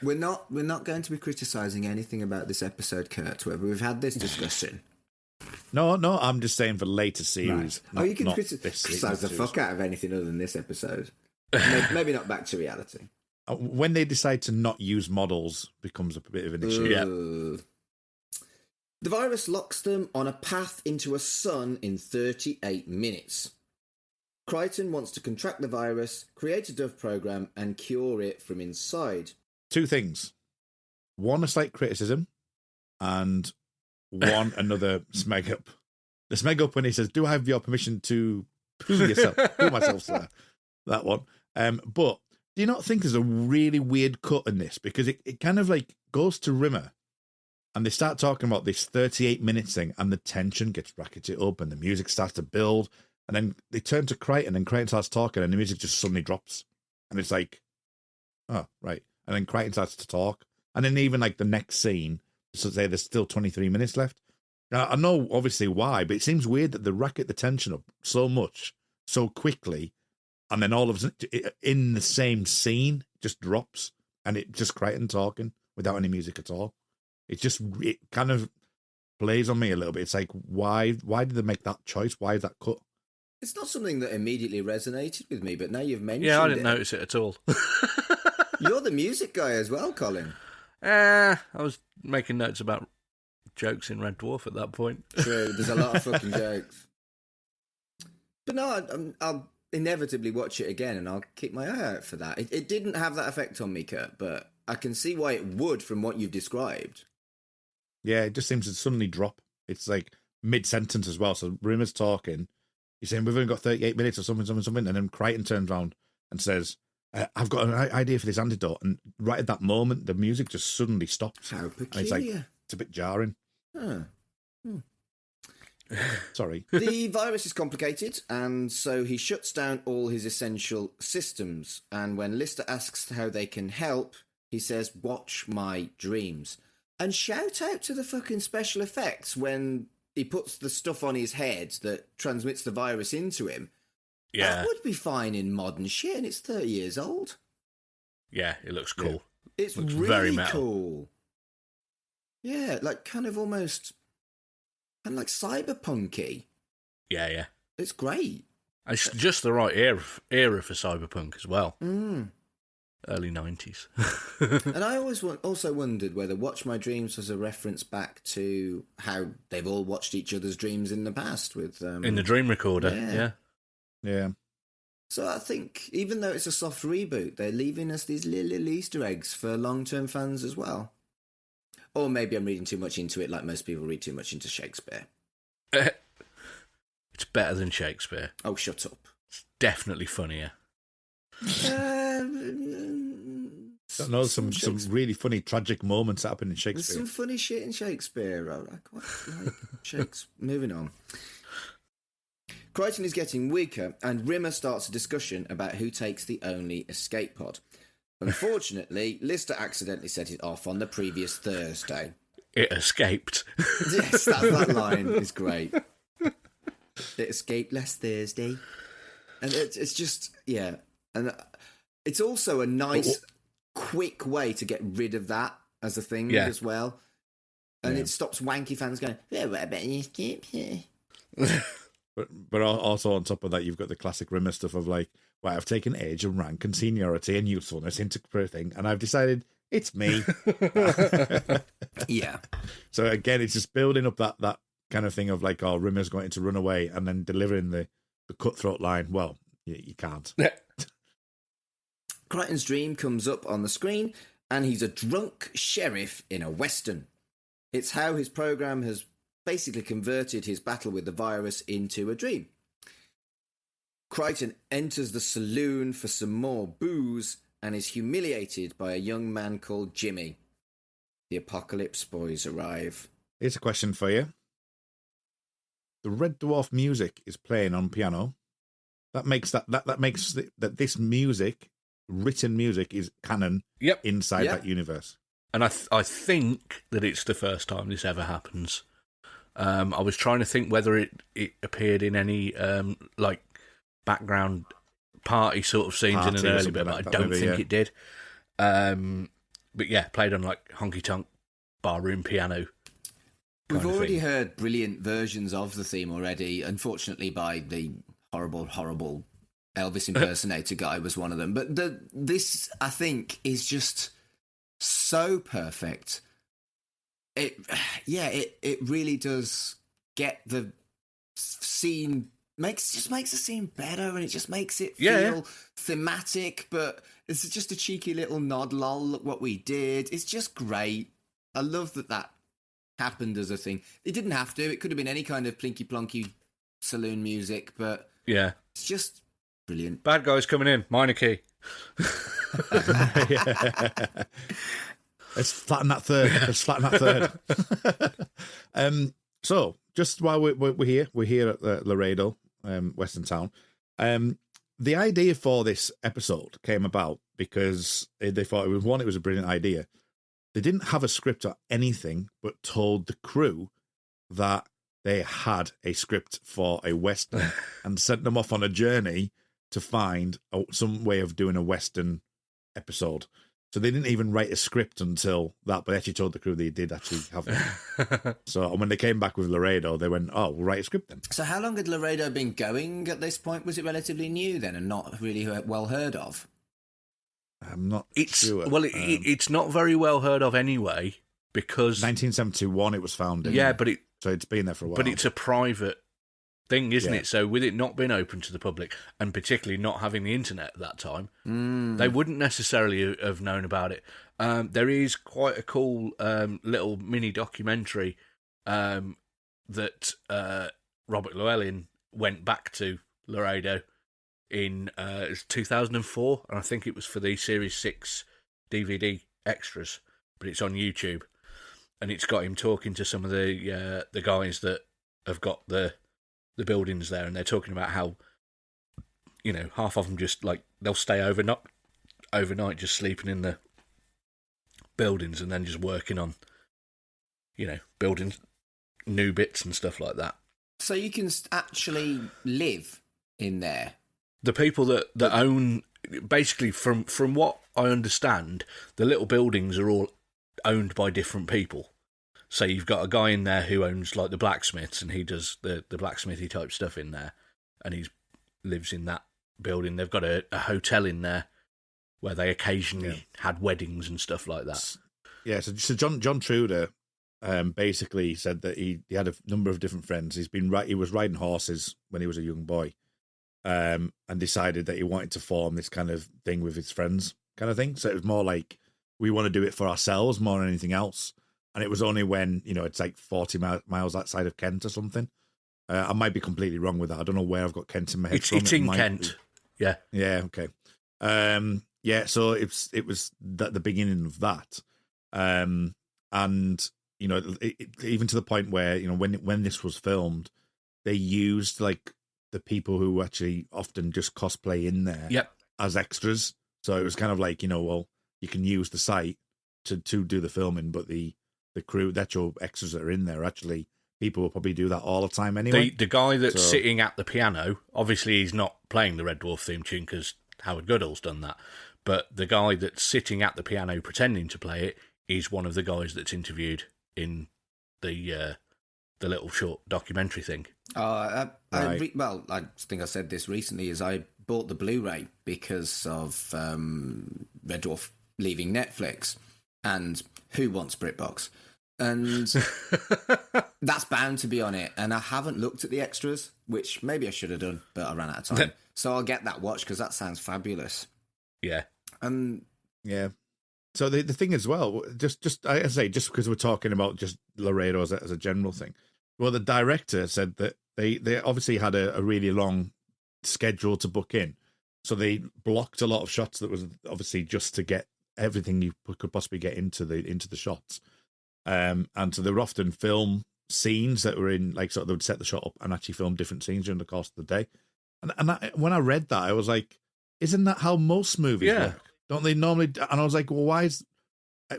Speaker 4: we're not going to be criticising anything about this episode, Kurt. We've had this discussion.
Speaker 5: No, I'm just saying for later series.
Speaker 4: Right. You can criticise the fuck out of anything other than this episode. Maybe not Back to Reality.
Speaker 5: When they decide to not use models, becomes a bit of an issue.
Speaker 6: Yeah.
Speaker 4: The virus locks them on a path into a sun in 38 minutes. Crichton wants to contract the virus, create a Dove program, and cure it from inside.
Speaker 5: 2 things. 1, a slight criticism, and 1, another smeg up. The smeg up when he says, "Do I have your permission to poo yourself?" Poo myself, sir. That one. But do you not think there's a really weird cut in this? Because it kind of like goes to Rimmer, and they start talking about this 38 minutes thing, and the tension gets bracketed up, and the music starts to build, and then they turn to Crichton, and Crichton starts talking, and the music just suddenly drops. And it's like, oh, right. And then Crichton starts to talk. And then even like the next scene, so say there's still 23 minutes left. Now, I know obviously why, but it seems weird that they racket the tension up so much, so quickly, and then all of a sudden, in the same scene, just drops, and it just Crichton talking without any music at all. It kind of plays on me a little bit. It's like, why did they make that choice? Why is that cut?
Speaker 4: It's not something that immediately resonated with me, but now you've mentioned it.
Speaker 6: Yeah, I didn't notice it at all.
Speaker 4: You're the music guy as well, Colin.
Speaker 6: I was making notes about jokes in Red Dwarf at that point.
Speaker 4: True, there's a lot of fucking jokes. But no, I'll inevitably watch it again, and I'll keep my eye out for that. It didn't have that effect on me, Kurt, but I can see why it would from what you've described.
Speaker 5: Yeah, it just seems to suddenly drop. It's like mid-sentence as well. So Rimmer's talking. He's saying, we've only got 38 minutes or something. And then Crichton turns around and says, I've got an idea for this antidote. And right at that moment, the music just suddenly stops.
Speaker 4: How peculiar.
Speaker 5: And it's like, it's a bit jarring.
Speaker 4: Huh.
Speaker 5: Sorry.
Speaker 4: The virus is complicated, and so he shuts down all his essential systems. And when Lister asks how they can help, he says, watch my dreams. And shout out to the fucking special effects when he puts the stuff on his head that transmits the virus into him.
Speaker 6: Yeah.
Speaker 4: That would be fine in modern shit, and it's 30 years old.
Speaker 6: Yeah, it looks cool.
Speaker 4: Yeah. It's
Speaker 6: looks
Speaker 4: really
Speaker 6: very metal.
Speaker 4: cool. Yeah, like kind of almost... and like cyberpunky.
Speaker 6: Yeah.
Speaker 4: It's great.
Speaker 6: It's just the right era for cyberpunk as well.
Speaker 4: Mm.
Speaker 6: Early 90s.
Speaker 4: And I always also wondered whether Watch My Dreams was a reference back to how they've all watched each other's dreams in the past with...
Speaker 6: in the Dream Recorder,
Speaker 5: Yeah.
Speaker 4: So I think, even though it's a soft reboot, they're leaving us these little Easter eggs for long-term fans as well. Or maybe I'm reading too much into it, like most people read too much into Shakespeare.
Speaker 6: It's better than Shakespeare.
Speaker 4: Oh, shut up.
Speaker 6: It's definitely funnier.
Speaker 5: I know some really funny, tragic moments that happen in Shakespeare.
Speaker 4: There's some funny shit in Shakespeare. I quite like Shakespeare. Moving on. Crichton is getting weaker, and Rimmer starts a discussion about who takes the only escape pod. Unfortunately, Lister accidentally set it off on the previous Thursday.
Speaker 6: It escaped.
Speaker 4: Yes, that line is great. It escaped last Thursday. And it's just, yeah. And it's also a nice, quick way to get rid of that as a thing as well. And it stops wanky fans going, yeah, what about you escape here?
Speaker 5: But also on top of that, you've got the classic Rimmer stuff of like, well, I've taken age and rank and seniority and usefulness into everything, and I've decided it's me.
Speaker 4: Yeah.
Speaker 5: So again, it's just building up that kind of thing of like, oh, Rimmer's going to run away, and then delivering the cutthroat line. Well, you can't.
Speaker 4: Crichton's dream comes up on the screen, and he's a drunk sheriff in a western. It's how his program has basically converted his battle with the virus into a dream. Crichton enters the saloon for some more booze and is humiliated by a young man called Jimmy. The Apocalypse Boys arrive.
Speaker 5: Here's a question for you. The Red Dwarf music is playing on piano. That makes that this music, written music, is canon inside that universe.
Speaker 6: And I think that it's the first time this ever happens. I was trying to think whether it appeared in any like background party sort of scenes in an early bit, but I don't think it did. But yeah, played on like honky tonk barroom piano.
Speaker 4: We've already heard brilliant versions of the theme already. Unfortunately, by the horrible Elvis impersonator guy was one of them. But this, I think, is just so perfect. It really does get the scene, just makes the scene better, and it just makes it feel thematic, but it's just a cheeky little nod, lol, look what we did. It's just great. I love that happened as a thing. It didn't have to. It could have been any kind of plinky plonky saloon music, but it's just brilliant.
Speaker 6: Bad guys coming in, minor key.
Speaker 5: Let's flatten that third. So just while we're here at the Laredo, Western Town. The idea for this episode came about because they thought it was a brilliant idea. They didn't have a script or anything, but told the crew that they had a script for a Western and sent them off on a journey to find some way of doing a Western episode. So they didn't even write a script until that, but they actually told the crew they did actually have one. So when they came back with Laredo, they went, "Oh, we'll write a script then."
Speaker 4: So how long had Laredo been going at this point? Was it relatively new then and not really well heard of?
Speaker 5: I'm not sure.
Speaker 6: Well, it's not very well heard of anyway, because
Speaker 5: 1971 it was founded.
Speaker 6: Yeah,
Speaker 5: so it's been there for a while.
Speaker 6: But it's a private thing, isn't
Speaker 5: Yeah.
Speaker 6: it? So with it not being open to the public, and particularly not having the internet at that time, they wouldn't necessarily have known about it. There is quite a cool little mini documentary that Robert Llewellyn went back to Laredo in 2004, and I think it was for the Series 6 DVD extras, but it's on YouTube, and it's got him talking to some of the guys that have got the buildings there, and they're talking about how, you know, half of them just, like, they'll stay overnight just sleeping in the buildings and then just working on, you know, building new bits and stuff like that.
Speaker 4: So you can actually live in there?
Speaker 6: The people that own, basically, from what I understand, the little buildings are all owned by different people. So you've got a guy in there who owns, like, the blacksmiths, and he does the blacksmithy type stuff in there, and he lives in that building. They've got a hotel in there where they occasionally had weddings and stuff like that.
Speaker 5: Yeah, so John Truder basically said that he had a number of different friends. He was riding horses when he was a young boy, and decided that he wanted to form this kind of thing with his friends, kind of thing. So it was more like, we want to do it for ourselves more than anything else. And it was only when, you know, it's like 40 miles outside of Kent or something. I might be completely wrong with that. I don't know where I've got Kent in my head.
Speaker 6: It's in Kent.
Speaker 5: Be. Yeah. Okay. So it was the beginning of that. And, you know, even to the point where, you know, when this was filmed, they used, like, the people who actually often just cosplay in there as extras. So it was kind of like, you know, well, you can use the site to do the filming, but the crew, the actual extras that are in there, actually, people will probably do that all the time anyway.
Speaker 6: The guy that's sitting at the piano, obviously he's not playing the Red Dwarf theme tune because Howard Goodall's done that, but the guy that's sitting at the piano pretending to play it is one of the guys that's interviewed in the little short documentary thing.
Speaker 4: I think I said this recently, is I bought the Blu-ray because of Red Dwarf leaving Netflix, and who wants BritBox? And that's bound to be on it. And I haven't looked at the extras, which maybe I should have done, but I ran out of time. So I'll get that watch because that sounds fabulous.
Speaker 6: Yeah.
Speaker 5: Yeah. So the thing as well, just because we're talking about just Laredo as a general thing, well, the director said that they obviously had a really long schedule to book in. So they blocked a lot of shots that was obviously just to get everything you could possibly get into the shots. And so they would often film scenes that were in, like, sort of they would set the shot up and actually film different scenes during the course of the day. And when I read that, I was like, isn't that how most movies work? Don't they normally? And I was like, well,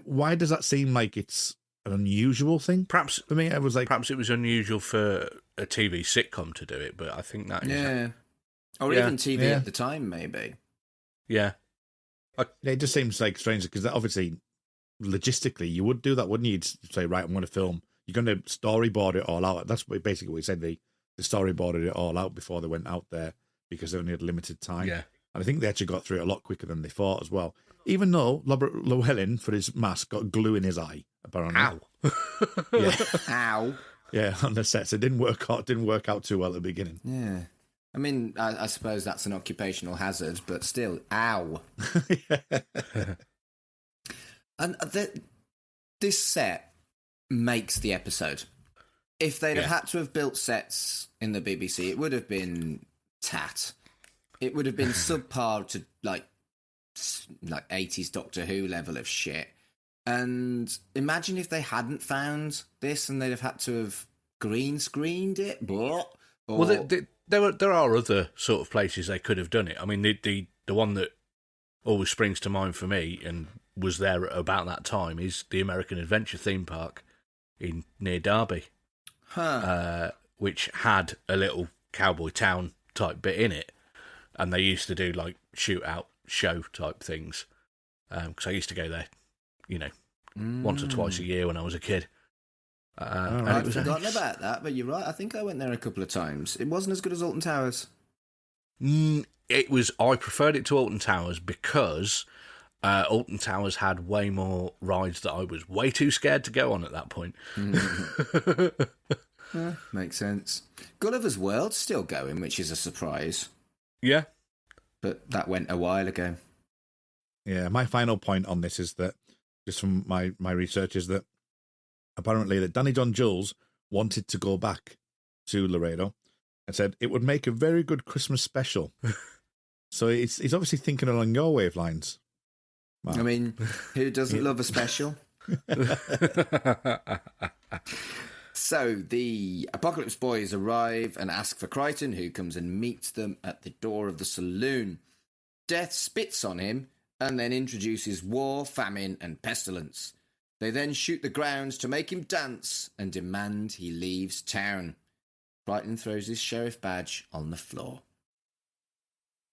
Speaker 5: why does that seem like it's an unusual thing?
Speaker 6: Perhaps
Speaker 5: for me, I was like,
Speaker 6: perhaps it was unusual for a TV sitcom to do it, but I think that is
Speaker 4: or even TV at the time, maybe.
Speaker 6: Yeah.
Speaker 5: It just seems like strange because obviously, logistically, you would do that, wouldn't you? You'd say, right, I'm going to film. You're going to storyboard it all out. That's basically what he said. They storyboarded it all out before they went out there because they only had limited time.
Speaker 6: Yeah.
Speaker 5: And I think they actually got through it a lot quicker than they thought as well. Even though Robert Llewellyn, for his mask, got glue in his eye, apparently.
Speaker 6: Ow.
Speaker 5: Yeah.
Speaker 4: Ow.
Speaker 5: Yeah, on the set. So it didn't work out too well at the beginning.
Speaker 4: Yeah. I mean, I suppose that's an occupational hazard, but still, ow. And this set makes the episode. If they'd have had to have built sets in the BBC, it would have been tat. It would have been subpar to like 80s Doctor Who level of shit. And imagine if they hadn't found this and they'd have had to have green screened it. Well,
Speaker 6: there are other sort of places they could have done it. I mean, the one that always springs to mind for me and was there at about that time is the American Adventure theme park near Derby, which had a little cowboy town type bit in it. and they used to do like shootout show type things. Because I used to go there, once or twice a year when I was a kid. And
Speaker 4: I'd forgotten about that, but you're right. I think I went there a couple of times. It wasn't as good as Alton Towers.
Speaker 6: It was. I preferred it to Alton Towers because Alton Towers had way more rides that I was way too scared to go on at that point.
Speaker 4: Yeah, makes sense. Gulliver's World's still going, which is a surprise.
Speaker 6: Yeah.
Speaker 4: But that went a while ago.
Speaker 5: Yeah, my final point on this is that, just from my research, is that apparently that Danny John Jules wanted to go back to Laredo and said it would make a very good Christmas special. So he's obviously thinking along your wavelines. Wow.
Speaker 4: I mean, who doesn't love a special? So the Apocalypse Boys arrive and ask for Crichton, who comes and meets them at the door of the saloon. Death spits on him and then introduces war, famine, and pestilence. They then shoot the grounds to make him dance and demand he leaves town. Crichton throws his sheriff badge on the floor.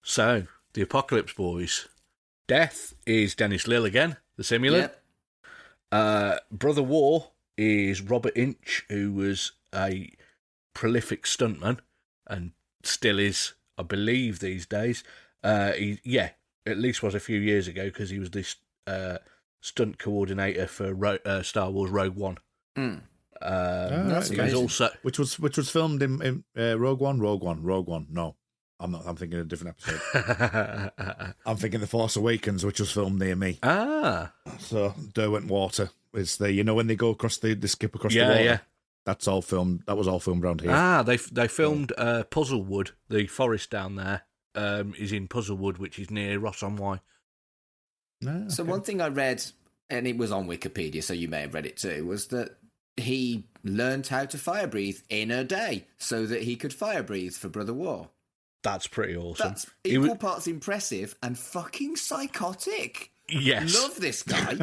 Speaker 6: So, the Apocalypse Boys. Death is Dennis Lill again, the simulant.
Speaker 4: Yep.
Speaker 6: Brother War is Robert Inch, who was a prolific stuntman and still is, I believe, these days. At least was a few years ago because he was this stunt coordinator for Star Wars Rogue One.
Speaker 4: That's
Speaker 6: he was also
Speaker 5: which was filmed in Rogue One. No, I'm not. I'm thinking of a different episode. I'm thinking The Force Awakens, which was filmed near me. So Derwent Water is the when they go across the skip across the water. Yeah. That's all filmed. That was all filmed around here.
Speaker 6: They filmed Puzzlewood, the forest down there. Is in Puzzlewood, which is near Ross-on-Wye.
Speaker 4: Okay. So one thing I read, and it was on Wikipedia, so you may have read it too, was that he learned how to fire breathe in a day so that he could fire breathe for Brother War.
Speaker 6: That's pretty awesome.
Speaker 4: That's equal parts impressive and fucking psychotic.
Speaker 6: Yes.
Speaker 4: Love this guy.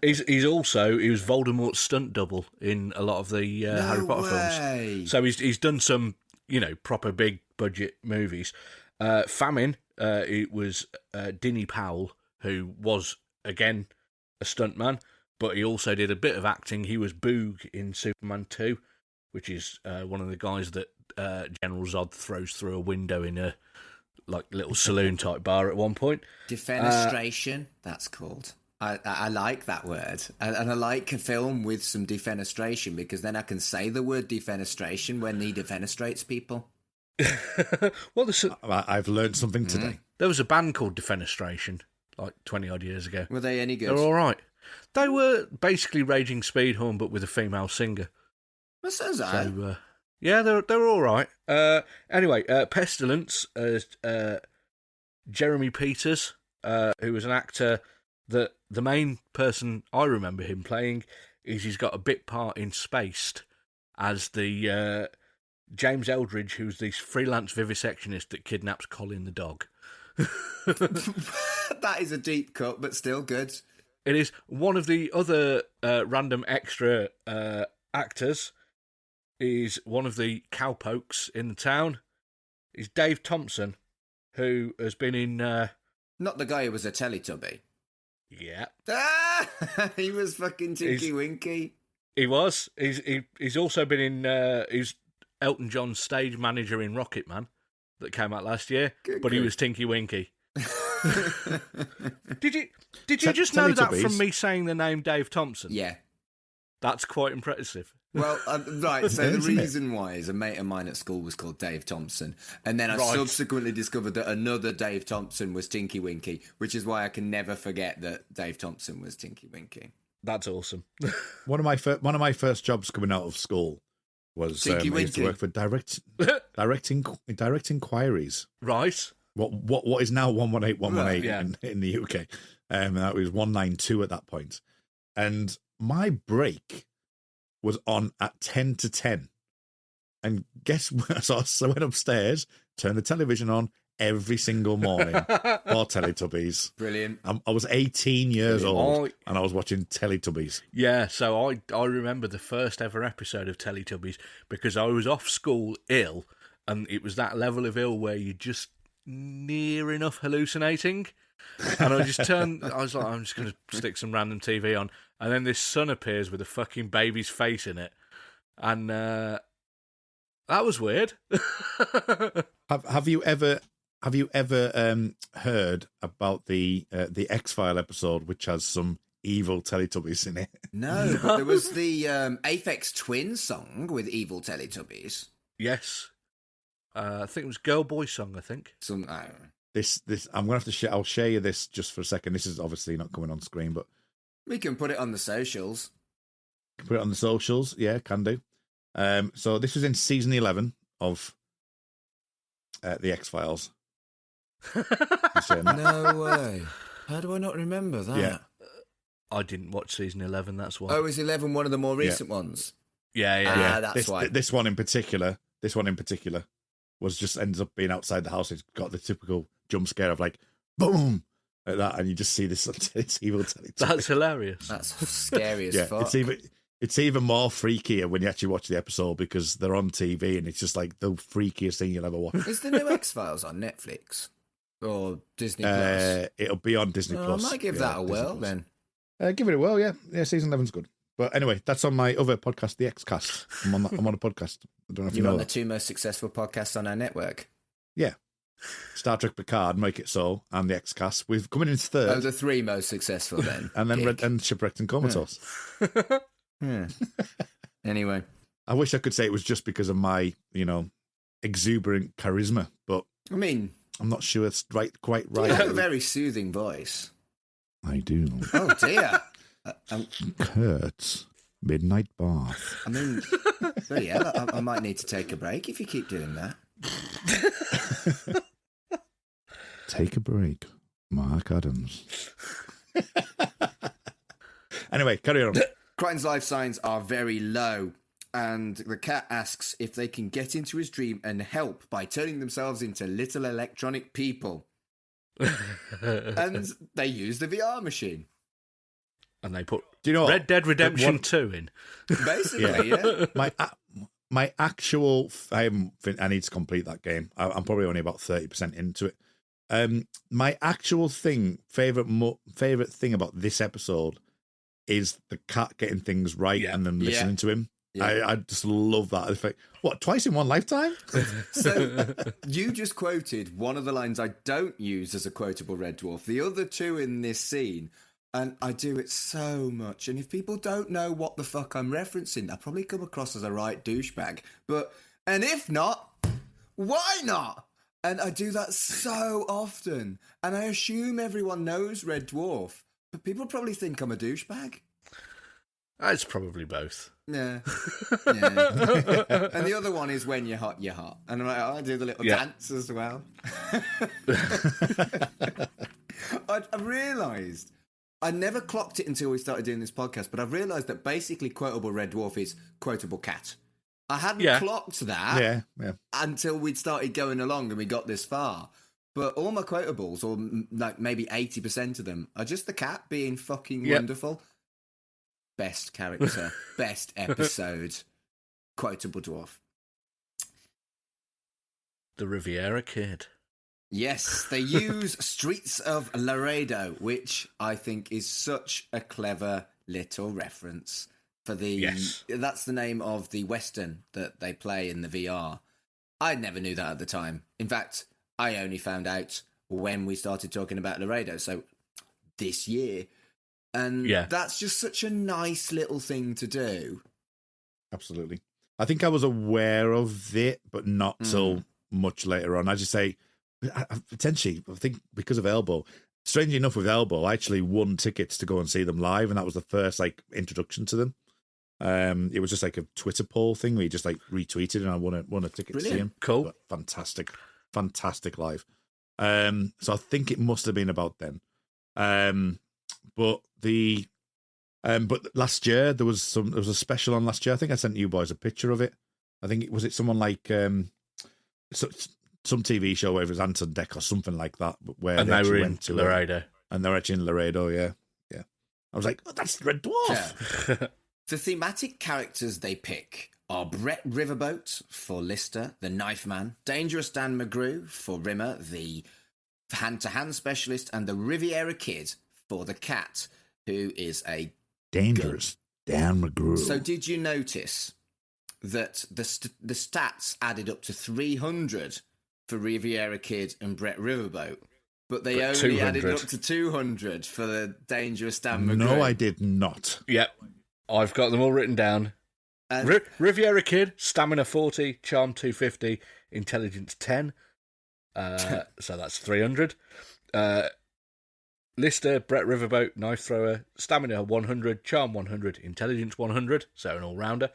Speaker 6: He was Voldemort's stunt double in a lot of the Harry Potter films. So he's done some, proper big budget movies. Famine, it was Dinny Powell, who was, again, a stuntman, but he also did a bit of acting. He was Boog in Superman 2, which is one of the guys that General Zod throws through a window in a little saloon-type bar at one point.
Speaker 4: Defenestration, that's called. I like that word. And I like a film with some defenestration, because then I can say the word defenestration when he defenestrates people.
Speaker 6: Well,
Speaker 5: I've learned something today.
Speaker 6: There was a band called Defenestration, 20-odd years ago.
Speaker 4: Were they any good?
Speaker 6: They were all right. They were basically Raging Speedhorn, but with a female singer.
Speaker 4: That sounds right.
Speaker 6: Yeah, they were all right. Anyway, Pestilence, Jeremy Peters, who was an actor that the main person I remember him playing is he's got a bit part in Spaced as the James Eldridge, who's this freelance vivisectionist that kidnaps Colin the dog.
Speaker 4: That is a deep cut, but still good.
Speaker 6: It is. One of the other random extra actors is one of the cowpokes in the town. Is Dave Thompson, who has been in...
Speaker 4: Not the guy who was a Teletubby.
Speaker 6: Yeah.
Speaker 4: He was fucking Tinky Winky.
Speaker 6: He was. He's also been in... he's Elton John's stage manager in Rocket Man that came out last year, but he was Tinky Winky. Did you just know that from me saying the name Dave Thompson?
Speaker 4: Yeah.
Speaker 6: That's quite impressive.
Speaker 4: Well, right, so the reason why is a mate of mine at school was called Dave Thompson, and then I subsequently discovered that another Dave Thompson was Tinky Winky, which is why I can never forget that Dave Thompson was Tinky Winky.
Speaker 6: That's awesome.
Speaker 5: One of my first jobs coming out of school was I used to work for direct inquiries.
Speaker 6: Right.
Speaker 5: What is now 118 in the UK. That was 192 at that point. And my break was on at 10 to 10. And guess what? So I went upstairs, turned the television on every single morning for Teletubbies.
Speaker 4: Brilliant.
Speaker 5: I was 18 years old and I was watching Teletubbies.
Speaker 6: Yeah, so I remember the first ever episode of Teletubbies because I was off school ill, and it was that level of ill where you just near enough hallucinating. And I just turned, I was like, I'm just going to stick some random TV on. And then this sun appears with a fucking baby's face in it. And that was weird.
Speaker 5: Have you ever heard about the X-File episode which has some evil Teletubbies in it?
Speaker 4: No, but there was the Aphex Twin song with evil Teletubbies.
Speaker 6: Yes. I think it was Girl Boy Song, I think.
Speaker 4: I don't know.
Speaker 5: This I'm gonna have to share. I'll share you this just for a second. This is obviously not coming on screen, but
Speaker 4: We can put it on the socials.
Speaker 5: put it on the socials. Yeah, can do. So this was in season 11 of the X-Files.
Speaker 4: No way. How do I not remember that?
Speaker 5: Yeah.
Speaker 6: I didn't watch season 11, that's why.
Speaker 4: Oh, is 11 one of the more recent ones?
Speaker 6: Yeah.
Speaker 4: That's why.
Speaker 5: This one in particular was just ends up being outside the house. It's got the typical jump scare of like boom like that, and you just see this evil Teletubby.
Speaker 6: That's hilarious.
Speaker 4: That's scary as fuck.
Speaker 5: It's even more freakier when you actually watch the episode because they're on TV and it's just like the freakiest thing you'll ever watch.
Speaker 4: Is the new X-Files on Netflix or Disney Plus?
Speaker 5: It'll be on Disney Plus.
Speaker 4: I might give that a whirl then.
Speaker 5: Give it a whirl, yeah. Yeah, season 11's good. But anyway, that's on my other podcast, the X-Cast. I'm on a podcast. I don't know if you know
Speaker 4: You're on the
Speaker 5: that.
Speaker 4: 2 most successful podcasts on our network.
Speaker 5: Yeah. Star Trek Picard, Make It So, and the X-Cast. We've come in third.
Speaker 4: Oh, the 3 most successful then.
Speaker 5: And then
Speaker 4: Kick.
Speaker 5: and Shipwrecked and Comatose.
Speaker 4: Yeah. Anyway.
Speaker 5: I wish I could say it was just because of my, exuberant charisma, but
Speaker 4: I mean,
Speaker 5: I'm not sure it's quite right.
Speaker 4: you have a very soothing voice.
Speaker 5: I do.
Speaker 4: Oh, dear.
Speaker 5: Kurt's Midnight Bath.
Speaker 4: I mean, bloody hell, I might need to take a break if you keep doing that.
Speaker 5: Take a break, Mark Adams. Anyway, carry on.
Speaker 4: Crichton's life signs are very low, and the cat asks if they can get into his dream and help by turning themselves into little electronic people. And they use the VR machine.
Speaker 6: And they put
Speaker 5: Do you know
Speaker 6: Red Dead Redemption
Speaker 5: what?
Speaker 6: 2 in.
Speaker 4: Basically, yeah.
Speaker 5: My actual, I need to complete that game. I'm probably only about 30% into it. My actual favorite thing about this episode is the cat getting things right and then listening to him. Yeah. I just love that. It's like, what, twice in one lifetime?
Speaker 4: So you just quoted one of the lines I don't use as a quotable Red Dwarf. The other 2 in this scene. And I do it so much. And if people don't know what the fuck I'm referencing, I'll probably come across as a right douchebag. And if not, why not? And I do that so often. And I assume everyone knows Red Dwarf. But people probably think I'm a douchebag.
Speaker 6: It's probably both.
Speaker 4: Yeah. And the other one is when you're hot, you're hot. And I'm like, I do the little dance as well. I realised... I never clocked it until we started doing this podcast, but I've realised that basically quotable Red Dwarf is quotable cat. I hadn't clocked that until we'd started going along and we got this far. But all my quotables, or like maybe 80% of them, are just the cat being fucking wonderful. Best character, best episode, quotable dwarf.
Speaker 6: The Riviera Kid.
Speaker 4: Yes, they use Streets of Laredo, which I think is such a clever little reference for the...
Speaker 6: Yes.
Speaker 4: That's the name of the Western that they play in the VR. I never knew that at the time. In fact, I only found out when we started talking about Laredo, so this year. And that's just such a nice little thing to do.
Speaker 5: Absolutely. I think I was aware of it, but not till much later on. As you say... Potentially, I think because of Elbow. Strangely enough, with Elbow, I actually won tickets to go and see them live, and that was the first introduction to them. It was just like a Twitter poll thing where you just retweeted, and I won a ticket to see him.
Speaker 6: Cool,
Speaker 5: but fantastic live. So I think it must have been about then. But last year there was a special on last year. I think I sent you boys a picture of it. I think was someone like some TV show, whether it was Anton Deck or something like that, where
Speaker 6: they were in Laredo.
Speaker 5: And they're actually in Laredo, yeah. I was like, oh, that's Red Dwarf.
Speaker 4: Yeah. The thematic characters they pick are Brett Riverboat for Lister, the knife man, Dangerous Dan McGrew for Rimmer, the hand-to-hand specialist, and the Riviera Kid for the cat, who is a
Speaker 5: Dangerous Dan McGrew.
Speaker 4: So did you notice that the stats added up to 300 for Riviera Kid and Brett Riverboat, but they only
Speaker 6: 200.
Speaker 4: added up to 200 for the Dangerous Dan McGrew?
Speaker 5: No, I did not.
Speaker 6: Yep. I've got them all written down. Riviera Kid, stamina 40, charm 250, intelligence 10. So that's 300. Lister, Brett Riverboat, knife thrower, stamina 100, charm 100, intelligence 100, so an all-rounder.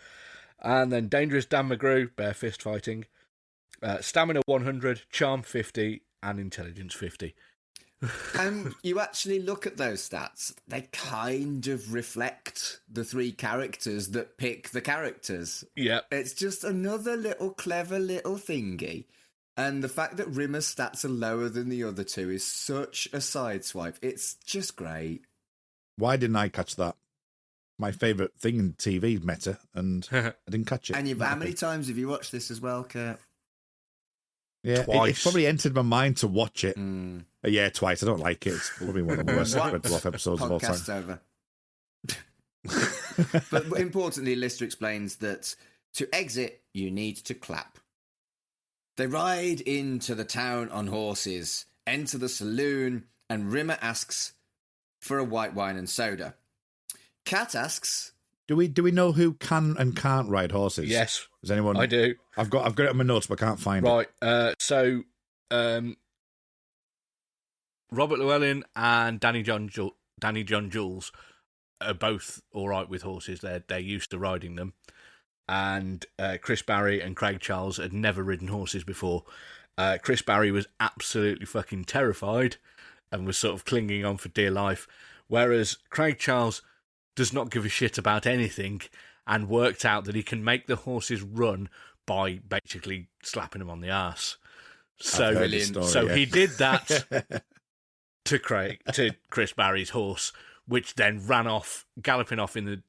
Speaker 6: And then Dangerous Dan McGrew, bare fist fighting, stamina 100, charm 50, and intelligence 50.
Speaker 4: And you actually look at those stats, they kind of reflect the three characters that pick the characters.
Speaker 6: Yeah.
Speaker 4: It's just another little clever little thingy. And the fact that Rimmer's stats are lower than the other two is such a sideswipe. It's just great.
Speaker 5: Why didn't I catch that? My favourite thing in TV, meta, and I didn't catch it.
Speaker 4: And how many times have you watched this as well, Kurt?
Speaker 5: Yeah,
Speaker 6: Twice.
Speaker 5: it's probably entered my mind to watch it. Yeah, twice. I don't like it. It's probably one of the worst Red Dwarf episodes of all time.
Speaker 4: Podcast over. But importantly, Lister explains that to exit, you need to clap. They ride into the town on horses, enter the saloon, and Rimmer asks for a white wine and soda. Cat asks,
Speaker 5: Do we know who can and can't ride horses?
Speaker 6: Yes.
Speaker 5: Does anyone?
Speaker 6: I do.
Speaker 5: I've got it on my notes, but I can't find it.
Speaker 6: Right. So, Robert Llewellyn and Danny John Jules are both all right with horses. They're used to riding them. And Chris Barry and Craig Charles had never ridden horses before. Chris Barry was absolutely fucking terrified and was sort of clinging on for dear life, whereas Craig Charles does not give a shit about anything and worked out that he can make the horses run by basically slapping them on the arse. So, he did that to Chris Barry's horse, which then ran off, galloping off in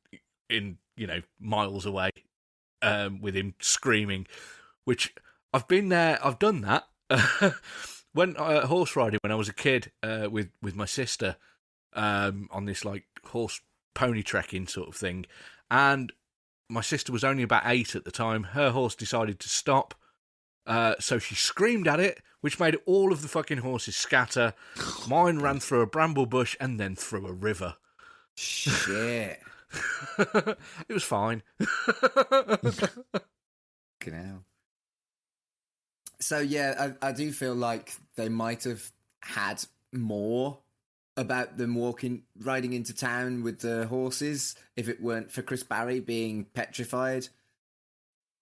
Speaker 6: miles away. With him screaming, which I've been there, I've done that. When horse riding when I was a kid with my sister on this like horse pony trekking sort of thing, and my sister was only about 8 at the time. Her horse decided to stop, so she screamed at it, which made all of the fucking horses scatter. Mine ran through a bramble bush and then through a river.
Speaker 4: Shit.
Speaker 6: It was fine.
Speaker 4: So yeah, I do feel like they might have had more about them riding into town with the horses if it weren't for Chris Barry being petrified.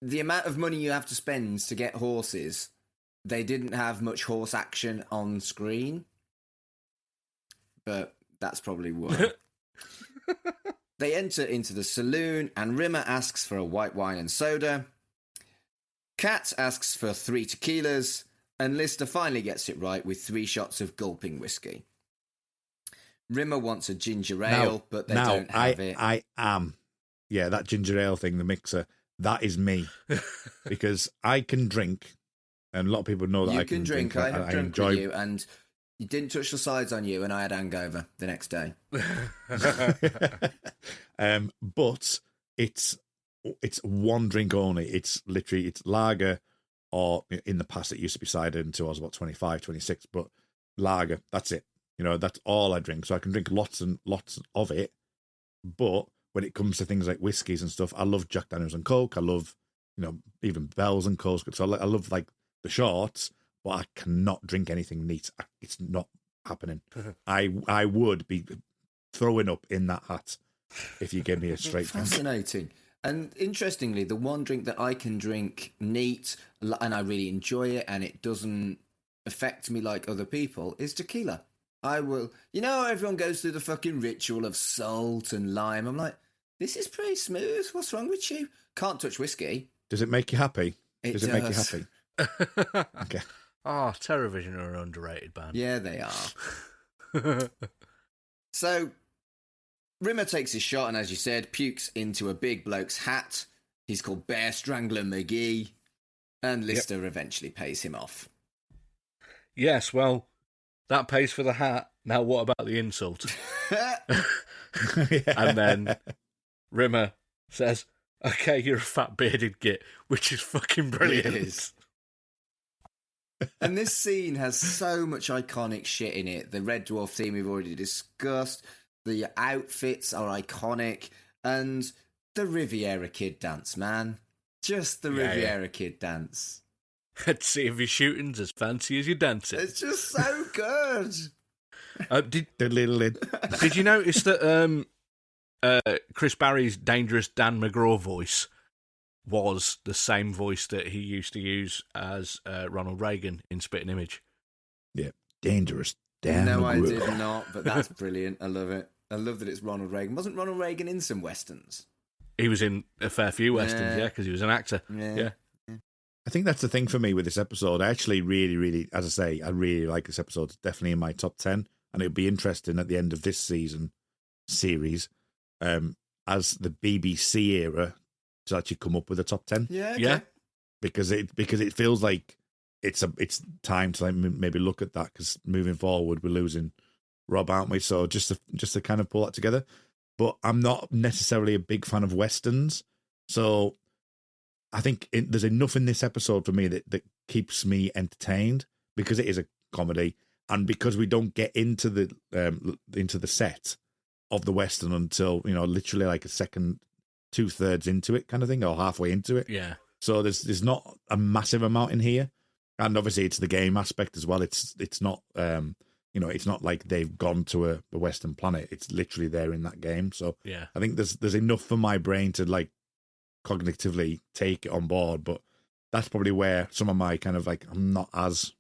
Speaker 4: The amount of money you have to spend to get horses, they didn't have much horse action on screen. But that's probably why. They enter into the saloon, and Rimmer asks for a white wine and soda. Kat asks for 3 tequilas, and Lister finally gets it right with 3 shots of gulping whiskey. Rimmer wants a ginger ale, but they don't have it.
Speaker 5: I am. Yeah, that ginger ale thing, the mixer, that is me. Because I can drink, and a lot of people know that I can drink.
Speaker 4: I have drunk with you, and you didn't touch the sides on you, and I had hangover the next day.
Speaker 5: But it's one drink only. It's lager, or in the past it used to be cider until I was about 25, 26, but lager, that's it. That's all I drink. So I can drink lots and lots of it. But when it comes to things like whiskies and stuff, I love Jack Daniels and Coke. I love, even Bell's and Coke. So I love like the shorts, but I cannot drink anything neat. It's not happening. I would be throwing up in that hat if you gave me a straight drink.
Speaker 4: Fascinating. And interestingly, the one drink that I can drink neat and I really enjoy it and it doesn't affect me like other people is tequila. I will, everyone goes through the fucking ritual of salt and lime. I'm like, this is pretty smooth. What's wrong with you? Can't touch whiskey.
Speaker 5: Does it make you happy? Does it make you happy? Okay.
Speaker 6: Terrorvision are an underrated band.
Speaker 4: Yeah, they are. So, Rimmer takes his shot and, as you said, pukes into a big bloke's hat. He's called Bear Strangler McGee, and Lister eventually pays him off.
Speaker 6: Yes, well, that pays for the hat. Now what about the insult? And then Rimmer says, okay, you're a fat bearded git, which is fucking brilliant.
Speaker 4: It is. And this scene has so much iconic shit in it. The Red Dwarf theme we've already discussed. The outfits are iconic. And the Riviera Kid dance, man. Just the Riviera Kid dance.
Speaker 6: Let's see if your shooting's as fancy as your dancing.
Speaker 4: It's just so good.
Speaker 6: Did you notice that Chris Barry's Dangerous Dan McGraw voice was the same voice that he used to use as Ronald Reagan in Spitting Image?
Speaker 5: Yeah, Dangerous Dan
Speaker 4: No,
Speaker 5: McGraw.
Speaker 4: I did not, but that's brilliant. I love it. I love that it's Ronald Reagan. Wasn't Ronald Reagan in some westerns?
Speaker 6: He was in a fair few westerns, because he was an actor. Yeah.
Speaker 5: I think that's the thing for me with this episode. I actually really, as I say, I really like this episode. It's definitely in my top 10. And it'll be interesting at the end of this series, as the BBC era to actually come up with a top 10.
Speaker 4: Yeah, okay.
Speaker 6: Yeah.
Speaker 5: Because it feels like it's time to maybe look at that, because moving forward we're losing Rob, aren't we? So just to kind of pull that together. But I'm not necessarily a big fan of westerns, so I think there's enough in this episode for me that keeps me entertained, because it is a comedy, and because we don't get into the set of the western until literally like a second, 2/3 into it, kind of thing, or halfway into it.
Speaker 6: Yeah.
Speaker 5: So there's not a massive amount in here, and obviously it's the game aspect as well. It's not it's not like they've gone to a western planet. It's literally there in that game. So
Speaker 6: Yeah.
Speaker 5: I think there's enough for my brain to like cognitively take it on board, but that's probably where some of my kind of like, I'm not as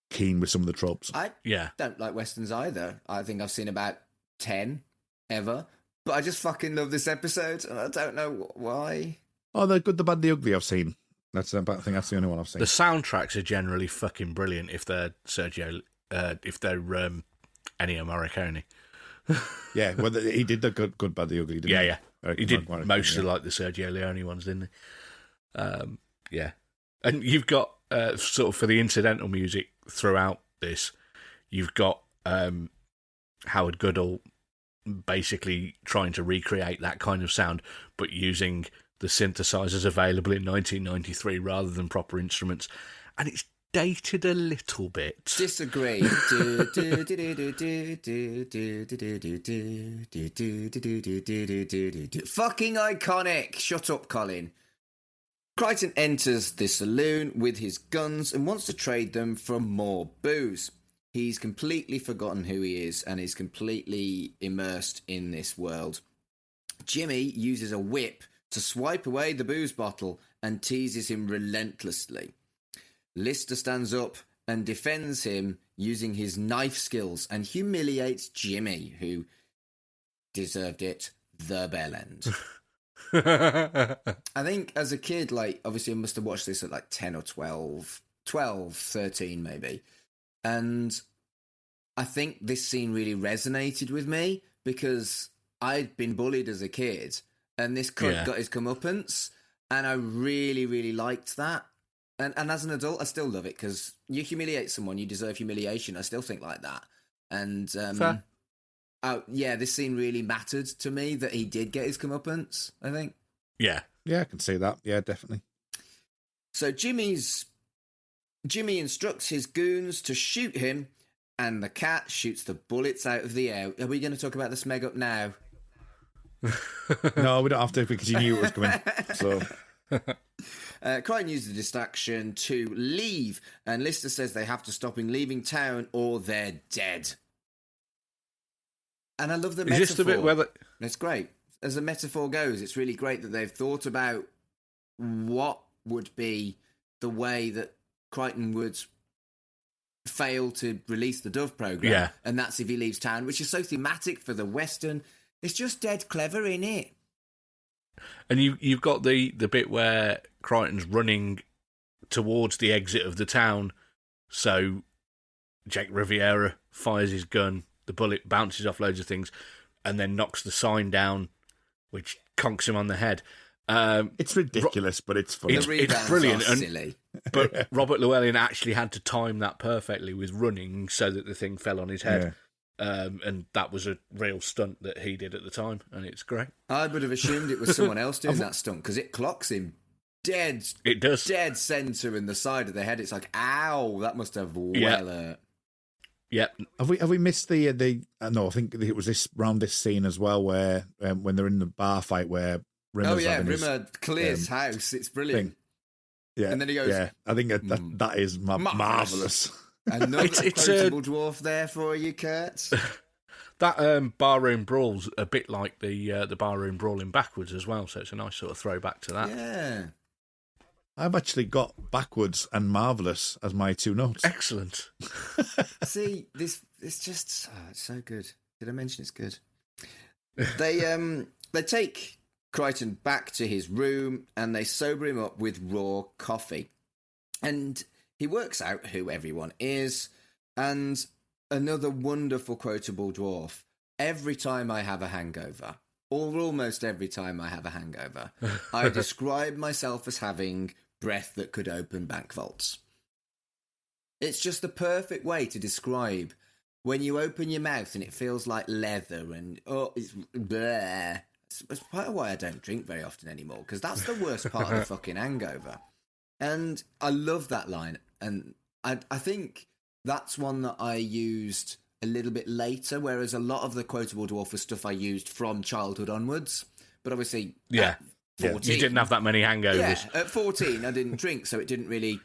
Speaker 5: keen with some of the tropes.
Speaker 4: I don't like westerns either. I think I've seen about 10 ever, but I just fucking love this episode, and I don't know why.
Speaker 5: Oh, the Good, the Bad, the Ugly I've seen. I think that's the only one I've seen.
Speaker 6: The soundtracks are generally fucking brilliant if they're Ennio Morricone.
Speaker 5: Yeah, well, he did the Good, Bad, the Ugly, didn't he?
Speaker 6: Yeah. He did most of like the Sergio Leone ones, didn't he? Yeah. And you've got, sort of for the incidental music throughout this, you've got Howard Goodall basically trying to recreate that kind of sound, but using the synthesizers available in 1993 rather than proper instruments. And it's dated a little bit.
Speaker 4: Disagree. Fucking iconic. Shut up, Colin. Crichton enters the saloon with his guns and wants to trade them for more booze. He's completely forgotten who he is and is completely immersed in this world. Jimmy uses a whip to swipe away the booze bottle and teases him relentlessly. Lister stands up and defends him using his knife skills and humiliates Jimmy, who deserved it, the bell end. I think as a kid, like, obviously I must have watched this at like 10 or 12, 13 maybe. And I think this scene really resonated with me because I'd been bullied as a kid and this cunt got his comeuppance, and I really, really liked that. And as an adult, I still love it because you humiliate someone, you deserve humiliation. I still think like that. And this scene really mattered to me that he did get his comeuppance, I think.
Speaker 6: Yeah,
Speaker 5: I can see that. Yeah, definitely.
Speaker 4: So Jimmy instructs his goons to shoot him, and the cat shoots the bullets out of the air. Are we going to talk about the smeg up now?
Speaker 5: No, we don't have to because you knew it was coming. So.
Speaker 4: Crichton uses the distraction to leave, and Lister says they have to stop him leaving town or they're dead. And I love the metaphor.
Speaker 6: Is this the bit where
Speaker 4: It's great. As a metaphor goes, it's really great that they've thought about what would be the way that Crichton would fail to release the Dove program.
Speaker 6: Yeah.
Speaker 4: And that's if he leaves town, which is so thematic for the Western. It's just dead clever, innit?
Speaker 6: And you've got the bit where Crichton's running towards the exit of the town, so Jake Riviera fires his gun, the bullet bounces off loads of things, and then knocks the sign down, which conks him on the head.
Speaker 5: It's ridiculous, but it's funny.
Speaker 6: It's brilliant.
Speaker 4: And silly.
Speaker 6: But Robert Llewellyn actually had to time that perfectly with running so that the thing fell on his head. Yeah. And that was a real stunt that he did at the time, and it's great.
Speaker 4: I would have assumed it was someone else doing that stunt because it clocks him dead.
Speaker 6: It does.
Speaker 4: Dead centre in the side of the head. It's like, ow, that must have hurt.
Speaker 6: Yeah.
Speaker 5: Have we missed the no, I think it was around this scene as well where when they're in the bar fight where Rimmer's
Speaker 4: Rimmer clears house. It's brilliant.
Speaker 5: Thing. Yeah.
Speaker 4: And then he goes,
Speaker 5: yeah, I think that is marvellous.
Speaker 4: Another quotable dwarf there for you, Kurt.
Speaker 6: That barroom brawl's a bit like the barroom brawl in Backwards as well, so it's a nice sort of throwback to that.
Speaker 4: Yeah.
Speaker 5: I've actually got Backwards and Marvellous as my two notes.
Speaker 6: Excellent.
Speaker 4: See, it's just it's so good. Did I mention it's good? They take Crichton back to his room and they sober him up with raw coffee. And he works out who everyone is, and another wonderful quotable dwarf. Every time I have a hangover, or almost every time I have a hangover, I describe myself as having breath that could open bank vaults. It's just the perfect way to describe when you open your mouth and it feels like leather and, it's bleh. It's part of why I don't drink very often anymore, because that's the worst part of the fucking hangover. And I love that line. And I think that's one that I used a little bit later, whereas a lot of the quotable dwarf was stuff I used from childhood onwards. But obviously, at 14,
Speaker 6: you didn't have that many hangovers.
Speaker 4: Yeah, at 14, I didn't drink, so it didn't really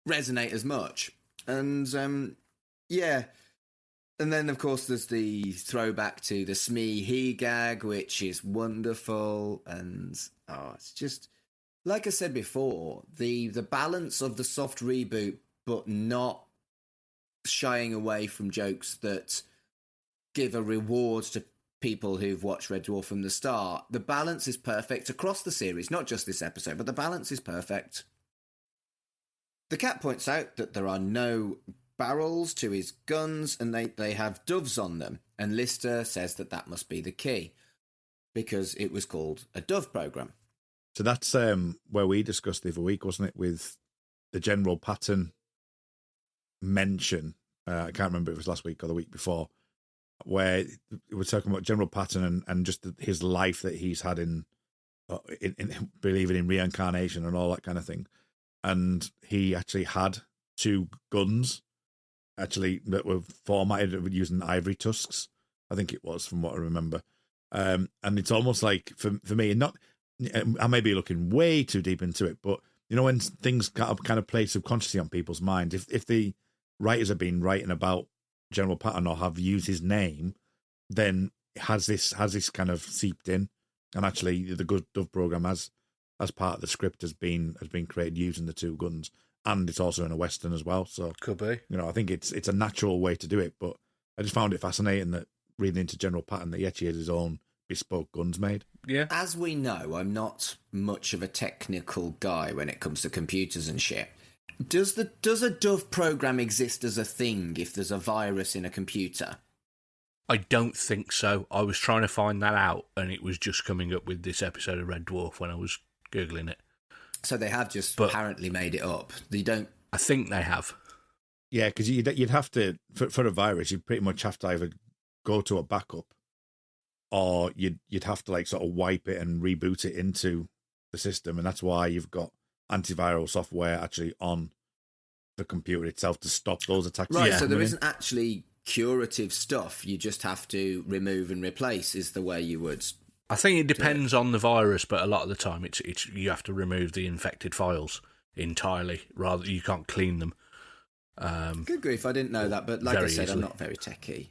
Speaker 4: resonate as much. And, And then, of course, there's the throwback to the Smee he gag, which is wonderful. And, it's just... Like I said before, the balance of the soft reboot, but not shying away from jokes that give a reward to people who've watched Red Dwarf from the start. The balance is perfect across the series, not just this episode, but the balance is perfect. The cat points out that there are no barrels to his guns, and they have doves on them. And Lister says that must be the key, because it was called a dove program.
Speaker 5: So that's where we discussed the other week, wasn't it, with the general pattern mention. I can't remember if it was last week or the week before, where we're talking about General Patton and just his life that he's had in believing in reincarnation and all that kind of thing. And he actually had two guns that were formatted using ivory tusks, I think it was, from what I remember. And it's almost like, for me, I may be looking way too deep into it, but you know, when things kind of play subconsciously on people's minds, if the writers have been writing about General Patton or have used his name, then has this kind of seeped in, and actually the Good Dove program as part of the script has been created using the two guns, and it's also in a Western as well. So
Speaker 6: could be,
Speaker 5: you know, I think it's a natural way to do it, but I just found it fascinating that reading into General Patton that he actually had his own bespoke guns made.
Speaker 6: Yeah.
Speaker 4: As we know, I'm not much of a technical guy when it comes to computers and shit. Does a Dove program exist as a thing if there's a virus in a computer?
Speaker 6: I don't think so. I was trying to find that out, and it was just coming up with this episode of Red Dwarf when I was Googling it.
Speaker 4: So they have just apparently made it up. They don't...
Speaker 6: I think they have.
Speaker 5: Yeah, because you'd have to, for a virus, you'd pretty much have to either go to a backup, or you'd have to like sort of wipe it and reboot it into the system, and that's why you've got antiviral software actually on the computer itself to stop those attacks.
Speaker 4: Right, so there isn't actually curative stuff. You just have to remove and replace is the way you would...
Speaker 6: I think it depends on the virus, but a lot of the time it's you have to remove the infected files entirely. Rather, you can't clean them.
Speaker 4: Good grief, I didn't know that, but like I said, easily. I'm not very techie.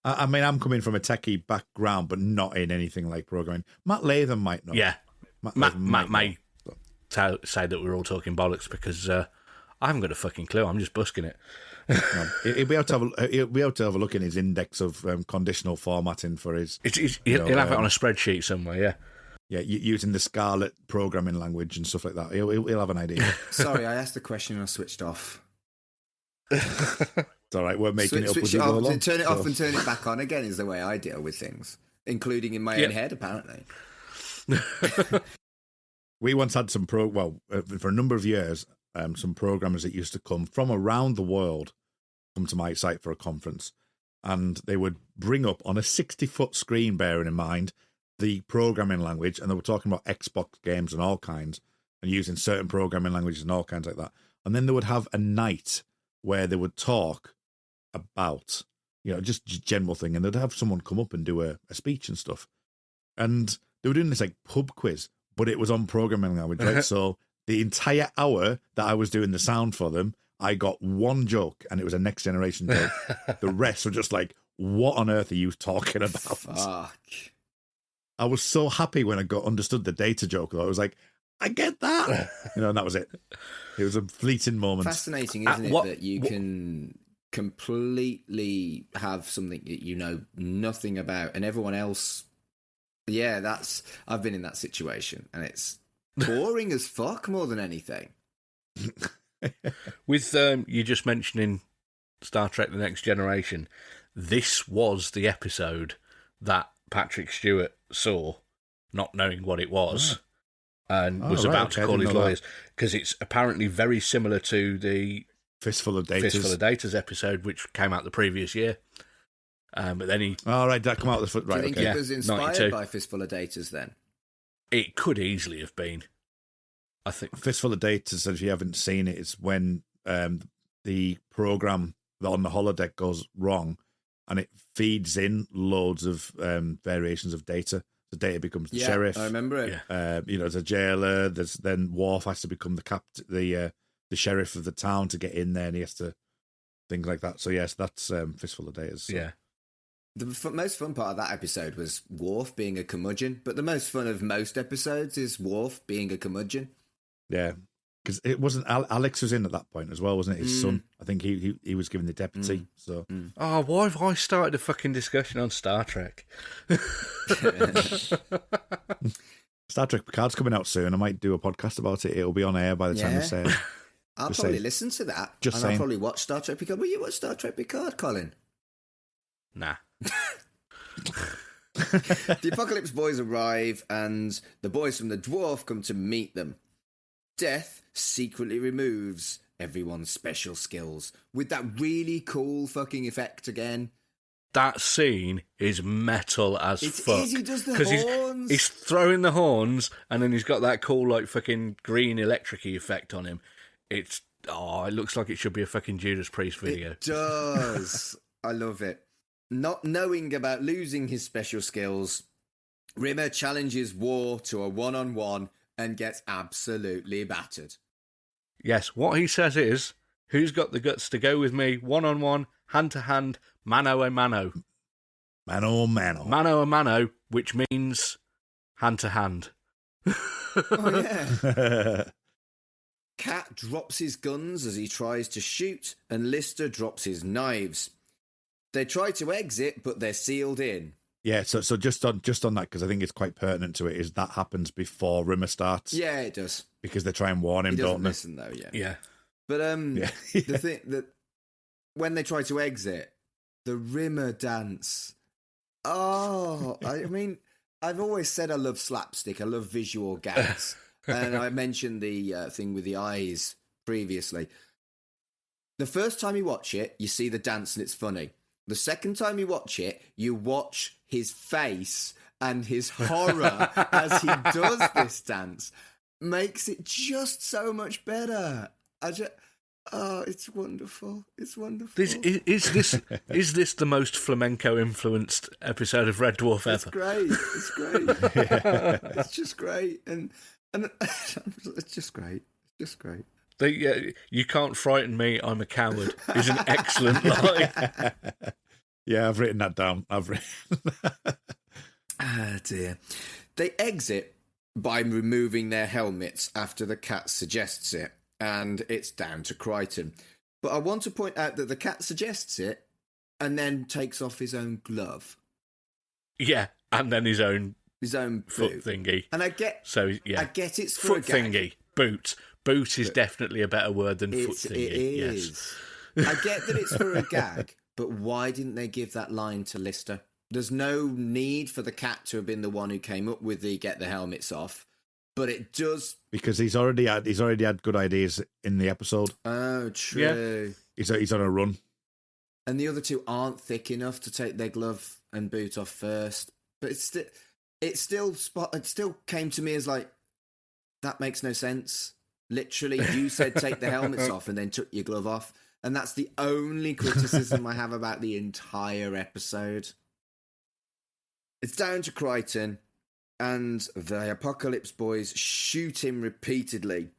Speaker 5: I mean, I'm coming from a techie background, but not in anything like programming. Matt Latham might know.
Speaker 6: Yeah, Matt may say that we're all talking bollocks because I haven't got a fucking clue. I'm just busking it.
Speaker 5: No, he'll be able to have a look in his index of conditional formatting for his.
Speaker 6: He'll have it on a spreadsheet somewhere. Yeah.
Speaker 5: Yeah, using the Scarlet programming language and stuff like that. He'll have an idea.
Speaker 4: Sorry, I asked the question and I switched off.
Speaker 5: It's all right. We're making it up as we go along.
Speaker 4: Turn it off and turn it back on again is the way I deal with things. including in my own head, apparently.
Speaker 5: We once had some for a number of years, some programmers that used to come from around the world come to my site for a conference, and they would bring up on a 60-foot screen, bearing in mind the programming language, and they were talking about Xbox games and all kinds, and using certain programming languages and all kinds like that. And then they would have a night where they would talk about, just general thing, and they'd have someone come up and do a speech and stuff. And they were doing this like pub quiz, but it was on programming language, right? So the entire hour that I was doing the sound for them, I got one joke, and it was a Next Generation joke. The rest were just like, what on earth are you talking about?
Speaker 4: Fuck.
Speaker 5: I was so happy when I understood the data joke, though. I was like, I get that. And that was it. It was a fleeting moment.
Speaker 4: Fascinating, isn't it, that you can completely have something that you know nothing about, and everyone else... Yeah, I've been in that situation, and it's boring as fuck more than anything.
Speaker 6: With you just mentioning Star Trek The Next Generation, this was the episode that Patrick Stewart saw, not knowing what it was, and was about to call his lawyers, because it's apparently very similar to the
Speaker 5: Fistful of Datas
Speaker 6: episode, which came out the previous year. But then he...
Speaker 5: Oh, right, that come out the foot. Right,
Speaker 4: do you think it was inspired
Speaker 6: 92.
Speaker 4: by Fistful of Datas then?
Speaker 6: It could easily have been. I think
Speaker 5: Fistful of Datas, if you haven't seen it, it's when the program on the holodeck goes wrong, and it feeds in loads of variations of data. The data becomes the sheriff.
Speaker 4: I remember it.
Speaker 5: There's a jailer. Then Worf has to become the sheriff of the town to get in there, and he has to things like that. So yes, that's Fistful of Datas. So.
Speaker 6: Yeah.
Speaker 4: The most fun part of that episode was Worf being a curmudgeon, but the most fun of most episodes is Worf being a curmudgeon.
Speaker 5: Yeah, because it wasn't Alex was in at that point as well, wasn't it? His son. I think he was given the deputy. So,
Speaker 6: oh, why have I started a fucking discussion on Star Trek?
Speaker 5: Star Trek Picard's coming out soon. I might do a podcast about it. It'll be on air by the time we say it.
Speaker 4: I'll probably listen to that. I'll probably watch Star Trek Picard. Will you watch Star Trek Picard, Colin?
Speaker 6: Nah.
Speaker 4: The Apocalypse boys arrive, and the boys from the Dwarf come to meet them. Death secretly removes everyone's special skills with that really cool fucking effect again.
Speaker 6: That scene is metal as fuck.
Speaker 4: It is, he does the horns.
Speaker 6: He's throwing the horns, and then he's got that cool, like, fucking green electric-y effect on him. It looks like it should be a fucking Judas Priest video.
Speaker 4: It does. I love it. Not knowing about losing his special skills, Rimmer challenges War to a one-on-one and gets absolutely battered.
Speaker 6: Yes, what he says is, who's got the guts to go with me one-on-one, hand-to-hand, mano-a-mano?
Speaker 5: Mano-a-mano.
Speaker 6: Mano-a-mano, which means hand-to-hand.
Speaker 4: Oh, yeah. Cat drops his guns as he tries to shoot, and Lister drops his knives. They try to exit, but they're sealed in.
Speaker 5: Yeah, so just on that, because I think it's quite pertinent to it, is that happens before Rimmer starts.
Speaker 4: Yeah, it does.
Speaker 5: Because they try and warn him,
Speaker 4: he doesn't
Speaker 5: don't they?
Speaker 4: listen, though, yeah.
Speaker 6: Yeah.
Speaker 4: But the thing that when they try to exit, the Rimmer dance. Oh, I mean, I've always said I love slapstick. I love visual gags. And I mentioned the thing with the eyes previously. The first time you watch it, you see the dance and it's funny. The second time you watch it, you watch his face and his horror as he does this dance. Makes it just so much better. It's wonderful. It's wonderful.
Speaker 6: Is this the most flamenco influenced episode of Red Dwarf ever?
Speaker 4: It's great. It's great.
Speaker 5: Yeah.
Speaker 4: It's just great. And it's just great. It's just great.
Speaker 6: You can't frighten me, I'm a coward, is an excellent line.
Speaker 5: Yeah, I've written that down.
Speaker 4: Ah, dear. They exit by removing their helmets after the cat suggests it, and it's down to Crichton. But I want to point out that the cat suggests it and then takes off his own glove.
Speaker 6: Yeah, and then his own
Speaker 4: boot
Speaker 6: foot thingy.
Speaker 4: And I get it's for
Speaker 6: foot
Speaker 4: a gag.
Speaker 6: thingy. Boot is definitely a better word than foot thingy.
Speaker 4: It is.
Speaker 6: Yes.
Speaker 4: I get that it's for a gag, but why didn't they give that line to Lister? There's no need for the cat to have been the one who came up with the get the helmets off, but it does
Speaker 5: because he's already had good ideas in the episode.
Speaker 4: Oh, true.
Speaker 5: Yeah. He's on a run,
Speaker 4: and the other two aren't thick enough to take their glove and boot off first. But it still came to me as like, that makes no sense. Literally, you said take the helmets off and then took your glove off. And that's the only criticism I have about the entire episode. It's down to Crichton, and the Apocalypse Boys shoot him repeatedly.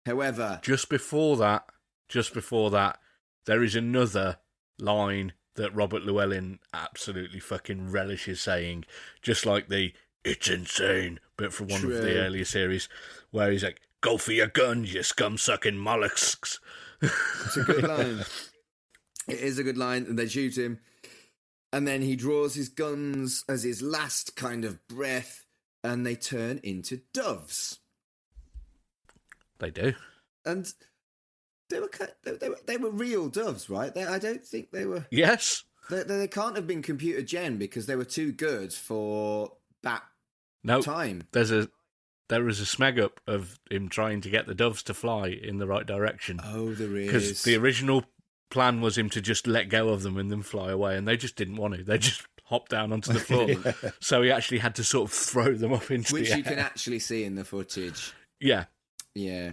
Speaker 4: However...
Speaker 6: Just before that, there is another line that Robert Llewellyn absolutely fucking relishes saying, just like the "it's insane" bit from one of the earlier series, where he's like, "Go for your guns, you scum-sucking mollusks."
Speaker 4: It's a good line. It is a good line, and they shoot him. And then he draws his guns as his last kind of breath, and they turn into doves.
Speaker 6: They do.
Speaker 4: And they were real doves, right? I don't think they were...
Speaker 6: Yes.
Speaker 4: They can't have been computer gen because they were too good for that time.
Speaker 6: There is a smeg up of him trying to get the doves to fly in the right direction.
Speaker 4: Oh, there is.
Speaker 6: Because the original plan was him to just let go of them and then fly away, and they just didn't want to. They just hopped down onto the floor. Yeah. So he actually had to sort of throw them up into the air.
Speaker 4: Which you can actually see in the footage.
Speaker 6: Yeah.
Speaker 4: Yeah.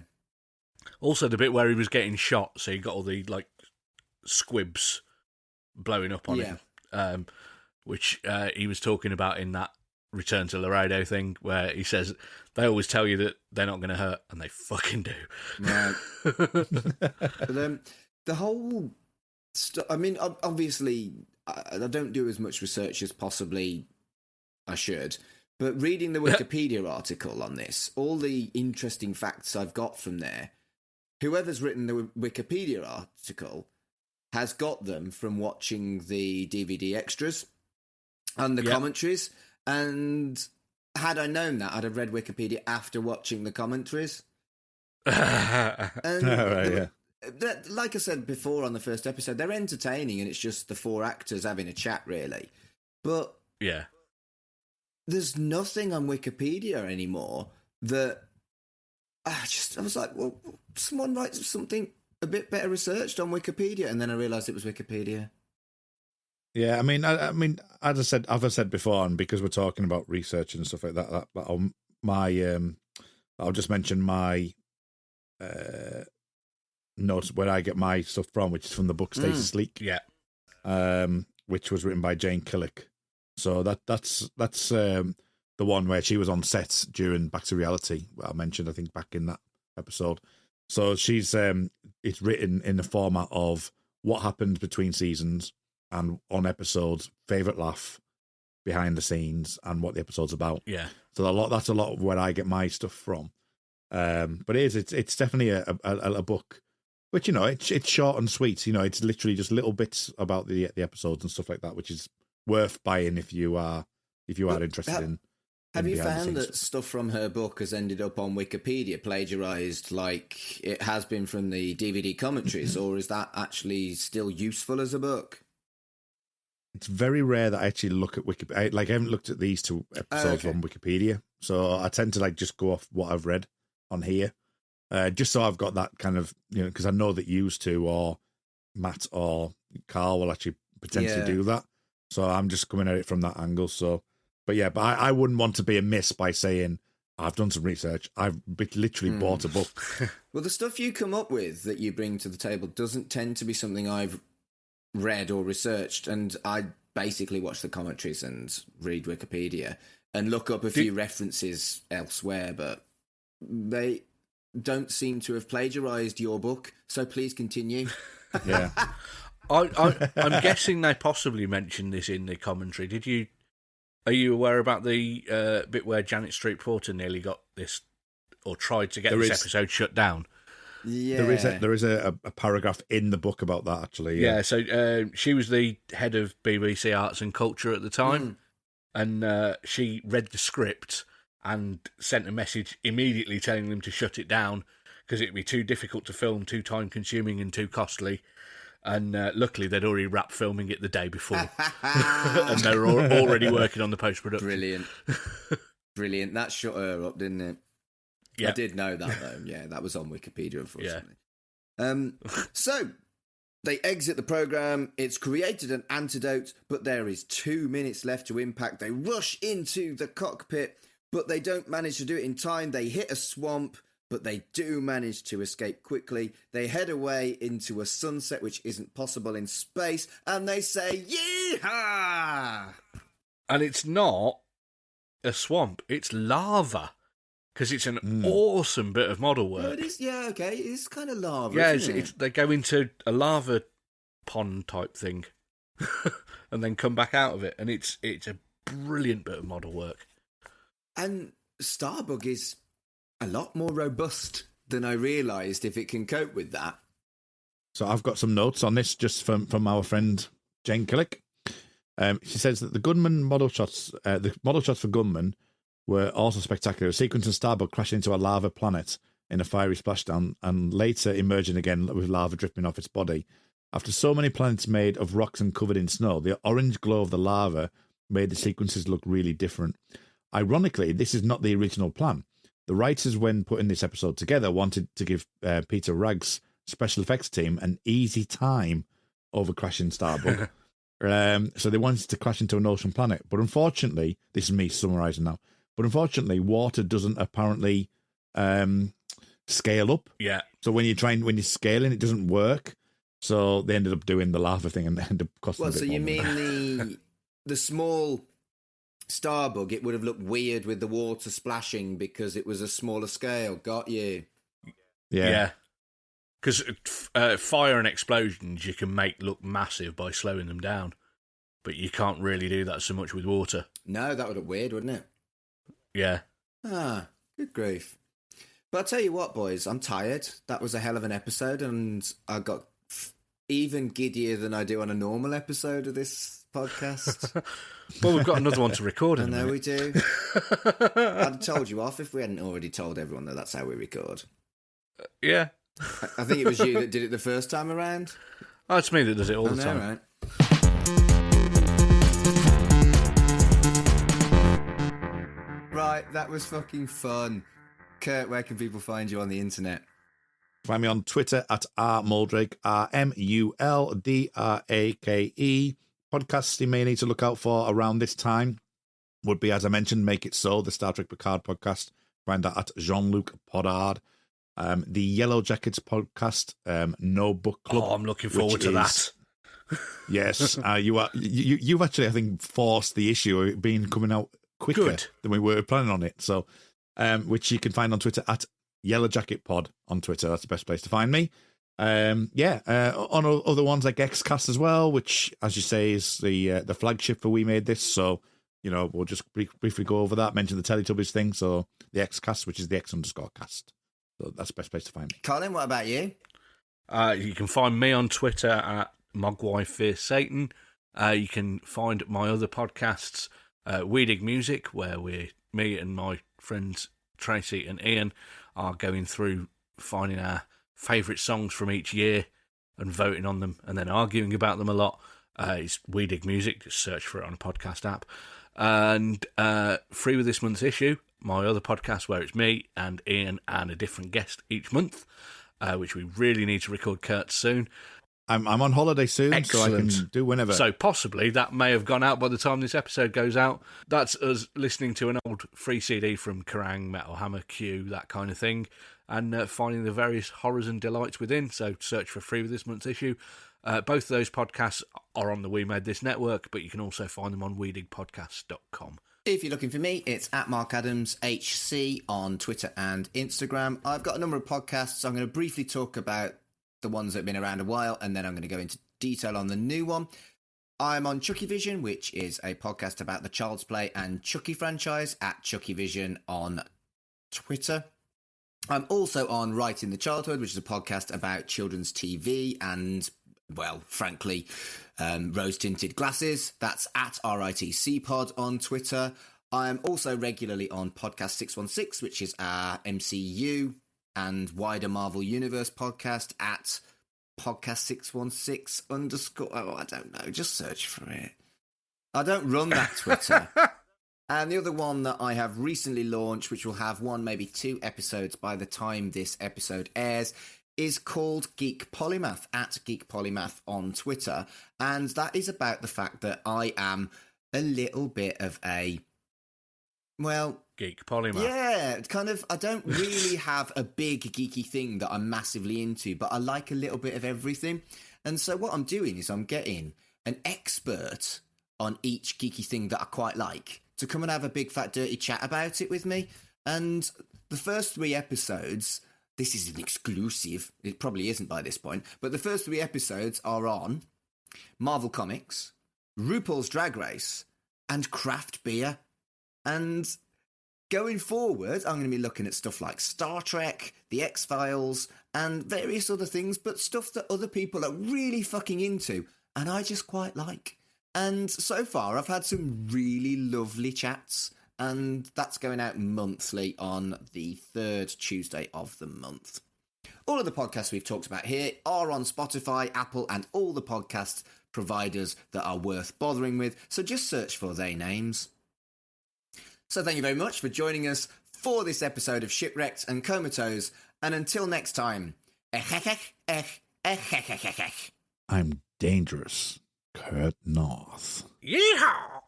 Speaker 6: Also, the bit where he was getting shot, so you got all the, like, squibs blowing up on him, which he was talking about in that Return to Laredo thing, where he says they always tell you that they're not going to hurt, and they fucking do.
Speaker 4: Right. But, the whole stuff, I mean, obviously, I don't do as much research as possibly I should, but reading the Wikipedia article on this, all the interesting facts I've got from there, whoever's written the Wikipedia article has got them from watching the DVD extras and the commentaries. And had I known that, I'd have read Wikipedia after watching the commentaries. And like I said before on the first episode, they're entertaining, and it's just the four actors having a chat, really. But
Speaker 6: yeah,
Speaker 4: there's nothing on Wikipedia anymore that I was like, well, someone writes something a bit better researched on Wikipedia, and then I realised it was Wikipedia.
Speaker 5: Yeah, I mean, as I said before, and because we're talking about research and stuff like that, I'll just mention my notes where I get my stuff from, which is from the book Stacey Sleek, which was written by Jane Killick. So that's the one where she was on set during Back to Reality. I mentioned, I think, back in that episode. So she's it's written in the format of what happened between seasons and on episodes, favourite laugh, behind the scenes, and what the episode's about.
Speaker 6: Yeah.
Speaker 5: So that's a lot of where I get my stuff from. But it's definitely a book, which, you know, it's short and sweet. You know, it's literally just little bits about the episodes and stuff like that, which is worth buying if you are interested in.
Speaker 4: Have you found that stuff from her book has ended up on Wikipedia plagiarised like it has been from the DVD commentaries, or is that actually still useful as a book?
Speaker 5: It's very rare that I actually look at Wikipedia. I haven't looked at these two episodes on Wikipedia, so I tend to just go off what I've read on here, just so I've got that kind of, you know, because I know that used to, or Matt or Carl will actually potentially do that. So I'm just coming at it from that angle. So, but I wouldn't want to be amiss by saying I've done some research. I've literally bought a book.
Speaker 4: Well, the stuff you come up with that you bring to the table doesn't tend to be something I've read or researched, and I basically watch the commentaries and read Wikipedia and look up a few references elsewhere, but they don't seem to have plagiarised your book, so please continue.
Speaker 5: Yeah.
Speaker 6: I'm guessing they possibly mentioned this in the commentary. Are you aware about the bit where Janet Street Porter nearly got this, or tried to get episode shut down?
Speaker 4: Yeah,
Speaker 5: there is a paragraph in the book about that, actually.
Speaker 6: Yeah, so she was the head of BBC Arts and Culture at the time, and she read the script and sent a message immediately telling them to shut it down because it'd be too difficult to film, too time-consuming and too costly. And luckily, they'd already wrapped filming it the day before. And they were already working on the post-production.
Speaker 4: Brilliant. Brilliant. That shut her up, didn't it?
Speaker 6: Yeah.
Speaker 4: I did know that, though. Yeah, that was on Wikipedia, unfortunately. So, they exit the program. It's created an antidote, but there is 2 minutes left to impact. They rush into the cockpit, but they don't manage to do it in time. They hit a swamp, but they do manage to escape quickly. They head away into a sunset, which isn't possible in space, and they say, "Yeehaw!"
Speaker 6: And it's not a swamp, it's lava. Because it's an awesome bit of model work.
Speaker 4: No, it is. Yeah, okay. It's kind of lava.
Speaker 6: Yeah,
Speaker 4: isn't it?
Speaker 6: they go into a lava pond type thing and then come back out of it. And it's a brilliant bit of model work.
Speaker 4: And Starbug is a lot more robust than I realised if it can cope with that.
Speaker 5: So I've got some notes on this just from our friend Jane Killick. She says that the Gunmen model shots, the model shots for Gunmen were also spectacular. A sequence of Starbug crashing into a lava planet in a fiery splashdown and later emerging again with lava dripping off its body. After so many planets made of rocks and covered in snow, the orange glow of the lava made the sequences look really different. Ironically, this is not the original plan. The writers, when putting this episode together, wanted to give Peter Ragg's special effects team an easy time over crashing Starbug. So they wanted to crash into an ocean planet. But unfortunately, this is me summarising now, but unfortunately, water doesn't apparently scale up.
Speaker 6: Yeah.
Speaker 5: So when you're scaling, it doesn't work. So they ended up doing the lava thing and they ended up costing a bit
Speaker 4: so
Speaker 5: more
Speaker 4: you
Speaker 5: money.
Speaker 4: mean the small Starbug, it would have looked weird with the water splashing because it was a smaller scale. Got you.
Speaker 6: Yeah. Because fire and explosions you can make look massive by slowing them down. But you can't really do that so much with water.
Speaker 4: No, that would look weird, wouldn't it?
Speaker 6: Yeah.
Speaker 4: Ah, good grief. But I'll tell you what, boys, I'm tired. That was a hell of an episode, and I got even giddier than I do on a normal episode of this podcast.
Speaker 6: Well, we've got another one to record
Speaker 4: I
Speaker 6: in a
Speaker 4: know
Speaker 6: minute.
Speaker 4: we do. I'd have told you off if we hadn't already told everyone that that's how we record.
Speaker 6: Yeah.
Speaker 4: I think it was you that did it the first time around.
Speaker 6: Oh, it's me that does it all the time.
Speaker 4: Right? Right, that was fucking fun. Kurt, where can people find you on the internet?
Speaker 5: Find me on Twitter at rmuldrake, RMULDRAKE. Podcasts you may need to look out for around this time would be, as I mentioned, Make It So, the Star Trek Picard podcast. Find that at Jean-Luc Podard. The Yellow Jackets podcast, No Book Club.
Speaker 6: Oh, I'm looking forward to that.
Speaker 5: Yes, you've actually, I think, forced the issue of it being coming out quicker than we were planning on it. So, which you can find on Twitter at Yellow Jacket Pod on Twitter. That's the best place to find me. On other ones like Xcast as well, which, as you say, is the flagship for We Made This. So, we'll just briefly go over that. Mention the Teletubbies thing. So the Xcast, which is the X_cast. So that's the best place to find me.
Speaker 4: Colin, what about you?
Speaker 6: You can find me on Twitter at Mogwai Fear Satan. You can find my other podcasts, We Dig Music, where me and my friends Tracy and Ian are going through finding our favourite songs from each year and voting on them and then arguing about them a lot. It's We Dig Music, just search for it on a podcast app. And free with this month's issue, my other podcast where it's me and Ian and a different guest each month, which we really need to record Kurt soon.
Speaker 5: I'm on holiday soon,
Speaker 6: Excellent.
Speaker 5: so I can do whenever.
Speaker 6: So possibly that may have gone out by the time this episode goes out. That's us listening to an old free CD from Kerrang, Metal Hammer, Q, that kind of thing, and finding the various horrors and delights within. So search for free with this month's issue. Both of those podcasts are on the We Made This network, but you can also find them on wedigpodcast.com.
Speaker 4: If you're looking for me, it's at Mark Adams HC on Twitter and Instagram. I've got a number of podcasts. I'm going to briefly talk about the ones that have been around a while, and then I'm going to go into detail on the new one. I'm on Chucky Vision, which is a podcast about the Child's Play and Chucky franchise, at Chucky Vision on Twitter. I'm also on Right in the Childhood, which is a podcast about children's TV and, well, frankly, rose-tinted glasses. That's at RITC Pod on Twitter. I'm also regularly on Podcast 616, which is our MCU and wider Marvel Universe podcast, at podcast616_ I don't know. Just search for it. I don't run that Twitter. And the other one that I have recently launched, which will have 1, maybe 2 episodes by the time this episode airs, is called Geek Polymath, at Geek Polymath on Twitter. And that is about the fact that I am a little bit of a, well...
Speaker 6: Geek Polymath.
Speaker 4: Yeah, kind of, I don't really have a big geeky thing that I'm massively into, but I like a little bit of everything. And so what I'm doing is I'm getting an expert on each geeky thing that I quite like to come and have a big fat dirty chat about it with me. And the first 3 episodes, this is an exclusive, it probably isn't by this point, but the first 3 episodes are on Marvel Comics, RuPaul's Drag Race, and craft beer. And going forward, I'm going to be looking at stuff like Star Trek, The X-Files, and various other things, but stuff that other people are really fucking into, and I just quite like. And so far, I've had some really lovely chats, and that's going out monthly on the 3rd Tuesday of the month. All of the podcasts we've talked about here are on Spotify, Apple, and all the podcast providers that are worth bothering with, so just search for their names. So thank you very much for joining us for this episode of Shipwrecked and Comatose, and until next time,
Speaker 5: I'm dangerous. Kurt North.
Speaker 6: Yeehaw!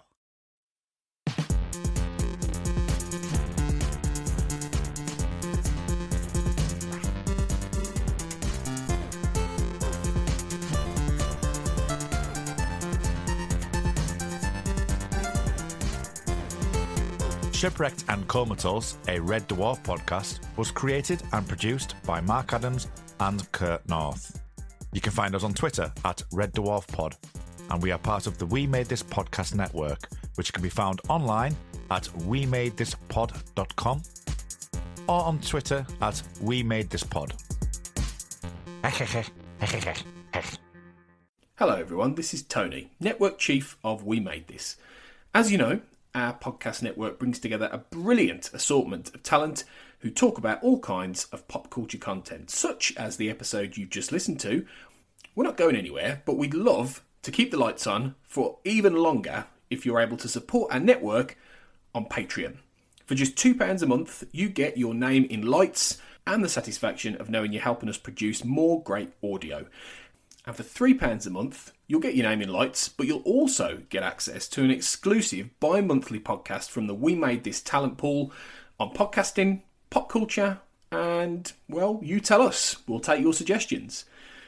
Speaker 5: Shipwrecked and Comatose, a Red Dwarf podcast, was created and produced by Mark Adams and Kurt North. You can find us on Twitter at Red Dwarf Pod, and we are part of the We Made This Podcast network, which can be found online at wemadethispod.com or on Twitter at wemadethispod.
Speaker 1: Hello everyone, this is Tony, Network Chief of We Made This. As you know, our podcast network brings together a brilliant assortment of talent who talk about all kinds of pop culture content, such as the episode you just listened to. We're not going anywhere, but we'd love to keep the lights on for even longer if you're able to support our network on Patreon. For just £2 a month, you get your name in lights and the satisfaction of knowing you're helping us produce more great audio. And for £3 a month, you'll get your name in lights, but you'll also get access to an exclusive bi-monthly podcast from the We Made This talent pool on podcasting, pop culture, and, well, you tell us. We'll take your suggestions.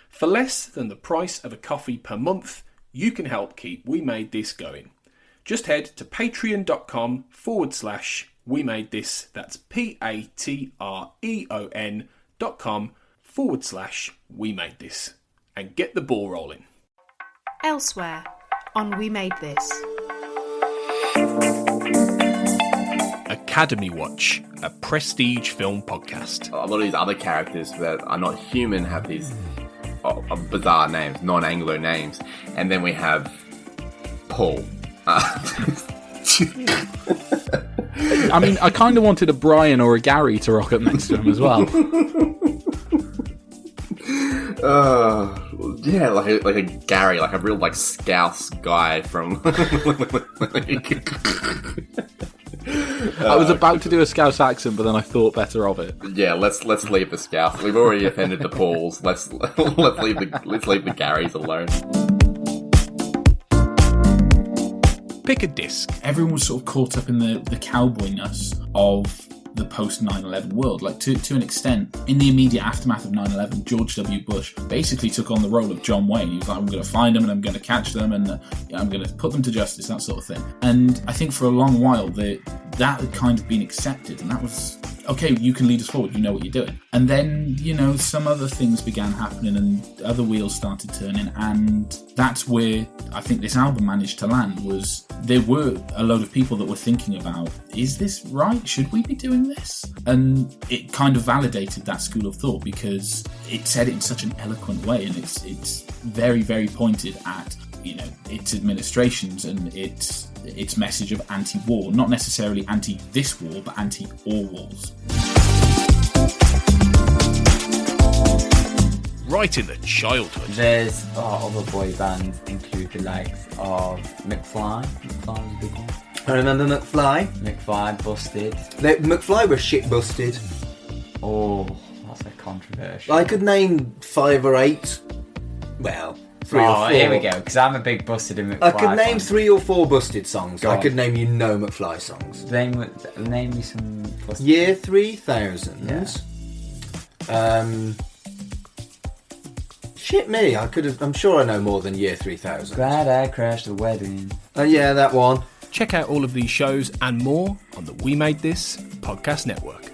Speaker 1: For less than the price of a coffee per month, you can help keep We Made This going. Just head to patreon.com/We Made This. That's patreon.com/We Made This. And get the ball rolling.
Speaker 2: Elsewhere on We Made This.
Speaker 1: Academy Watch, a prestige film podcast.
Speaker 7: A lot of these other characters that are not human have these bizarre names, non-Anglo names. And then we have Paul.
Speaker 8: I mean, I kind of wanted a Brian or a Gary to rock up next to him as well.
Speaker 7: Yeah, like a Gary, like a real Scouse guy from.
Speaker 8: I was about to do a Scouse accent, but then I thought better of it.
Speaker 7: Yeah, let's leave the Scouse. We've already offended the Pauls. Let's leave the Garys alone.
Speaker 1: Pick a disc.
Speaker 9: Everyone was sort of caught up in the cowboyness of the post 9/11 world. Like to an extent, in the immediate aftermath of 9/11, George W. Bush basically took on the role of John Wayne. He was like, I'm going to find them and I'm going to catch them and I'm going to put them to justice, that sort of thing. And I think for a long while that had kind of been accepted, and that was okay, you can lead us forward, you know what you're doing. And then, some other things began happening and other wheels started turning, and that's where I think this album managed to land. Was there were a load of people that were thinking about, is this right? Should we be doing this? And it kind of validated that school of thought because it said it in such an eloquent way, and it's very, very pointed at its administrations and its message of anti-war, not necessarily anti-this war, but anti-all wars.
Speaker 1: right in the childhood.
Speaker 10: There's other boy bands include the likes of McFly. McFly was a big one.
Speaker 11: I remember McFly.
Speaker 10: McFly, Busted.
Speaker 11: McFly was shit busted.
Speaker 10: Oh, that's a controversial.
Speaker 11: I could name 5 or 8. Well, 3 or 4.
Speaker 10: Here we go, because I'm a big Busted and McFly
Speaker 11: I could name
Speaker 10: fan.
Speaker 11: 3 or 4 Busted songs.
Speaker 10: Go
Speaker 11: I
Speaker 10: on.
Speaker 11: could name you no McFly songs.
Speaker 10: Name me some Busted.
Speaker 11: Year 3000.
Speaker 10: Yeah.
Speaker 11: Shit me, I'm sure I know more than Year 3000.
Speaker 10: Glad I crashed the wedding.
Speaker 11: Yeah, that one.
Speaker 1: Check out all of these shows and more on the We Made This podcast network.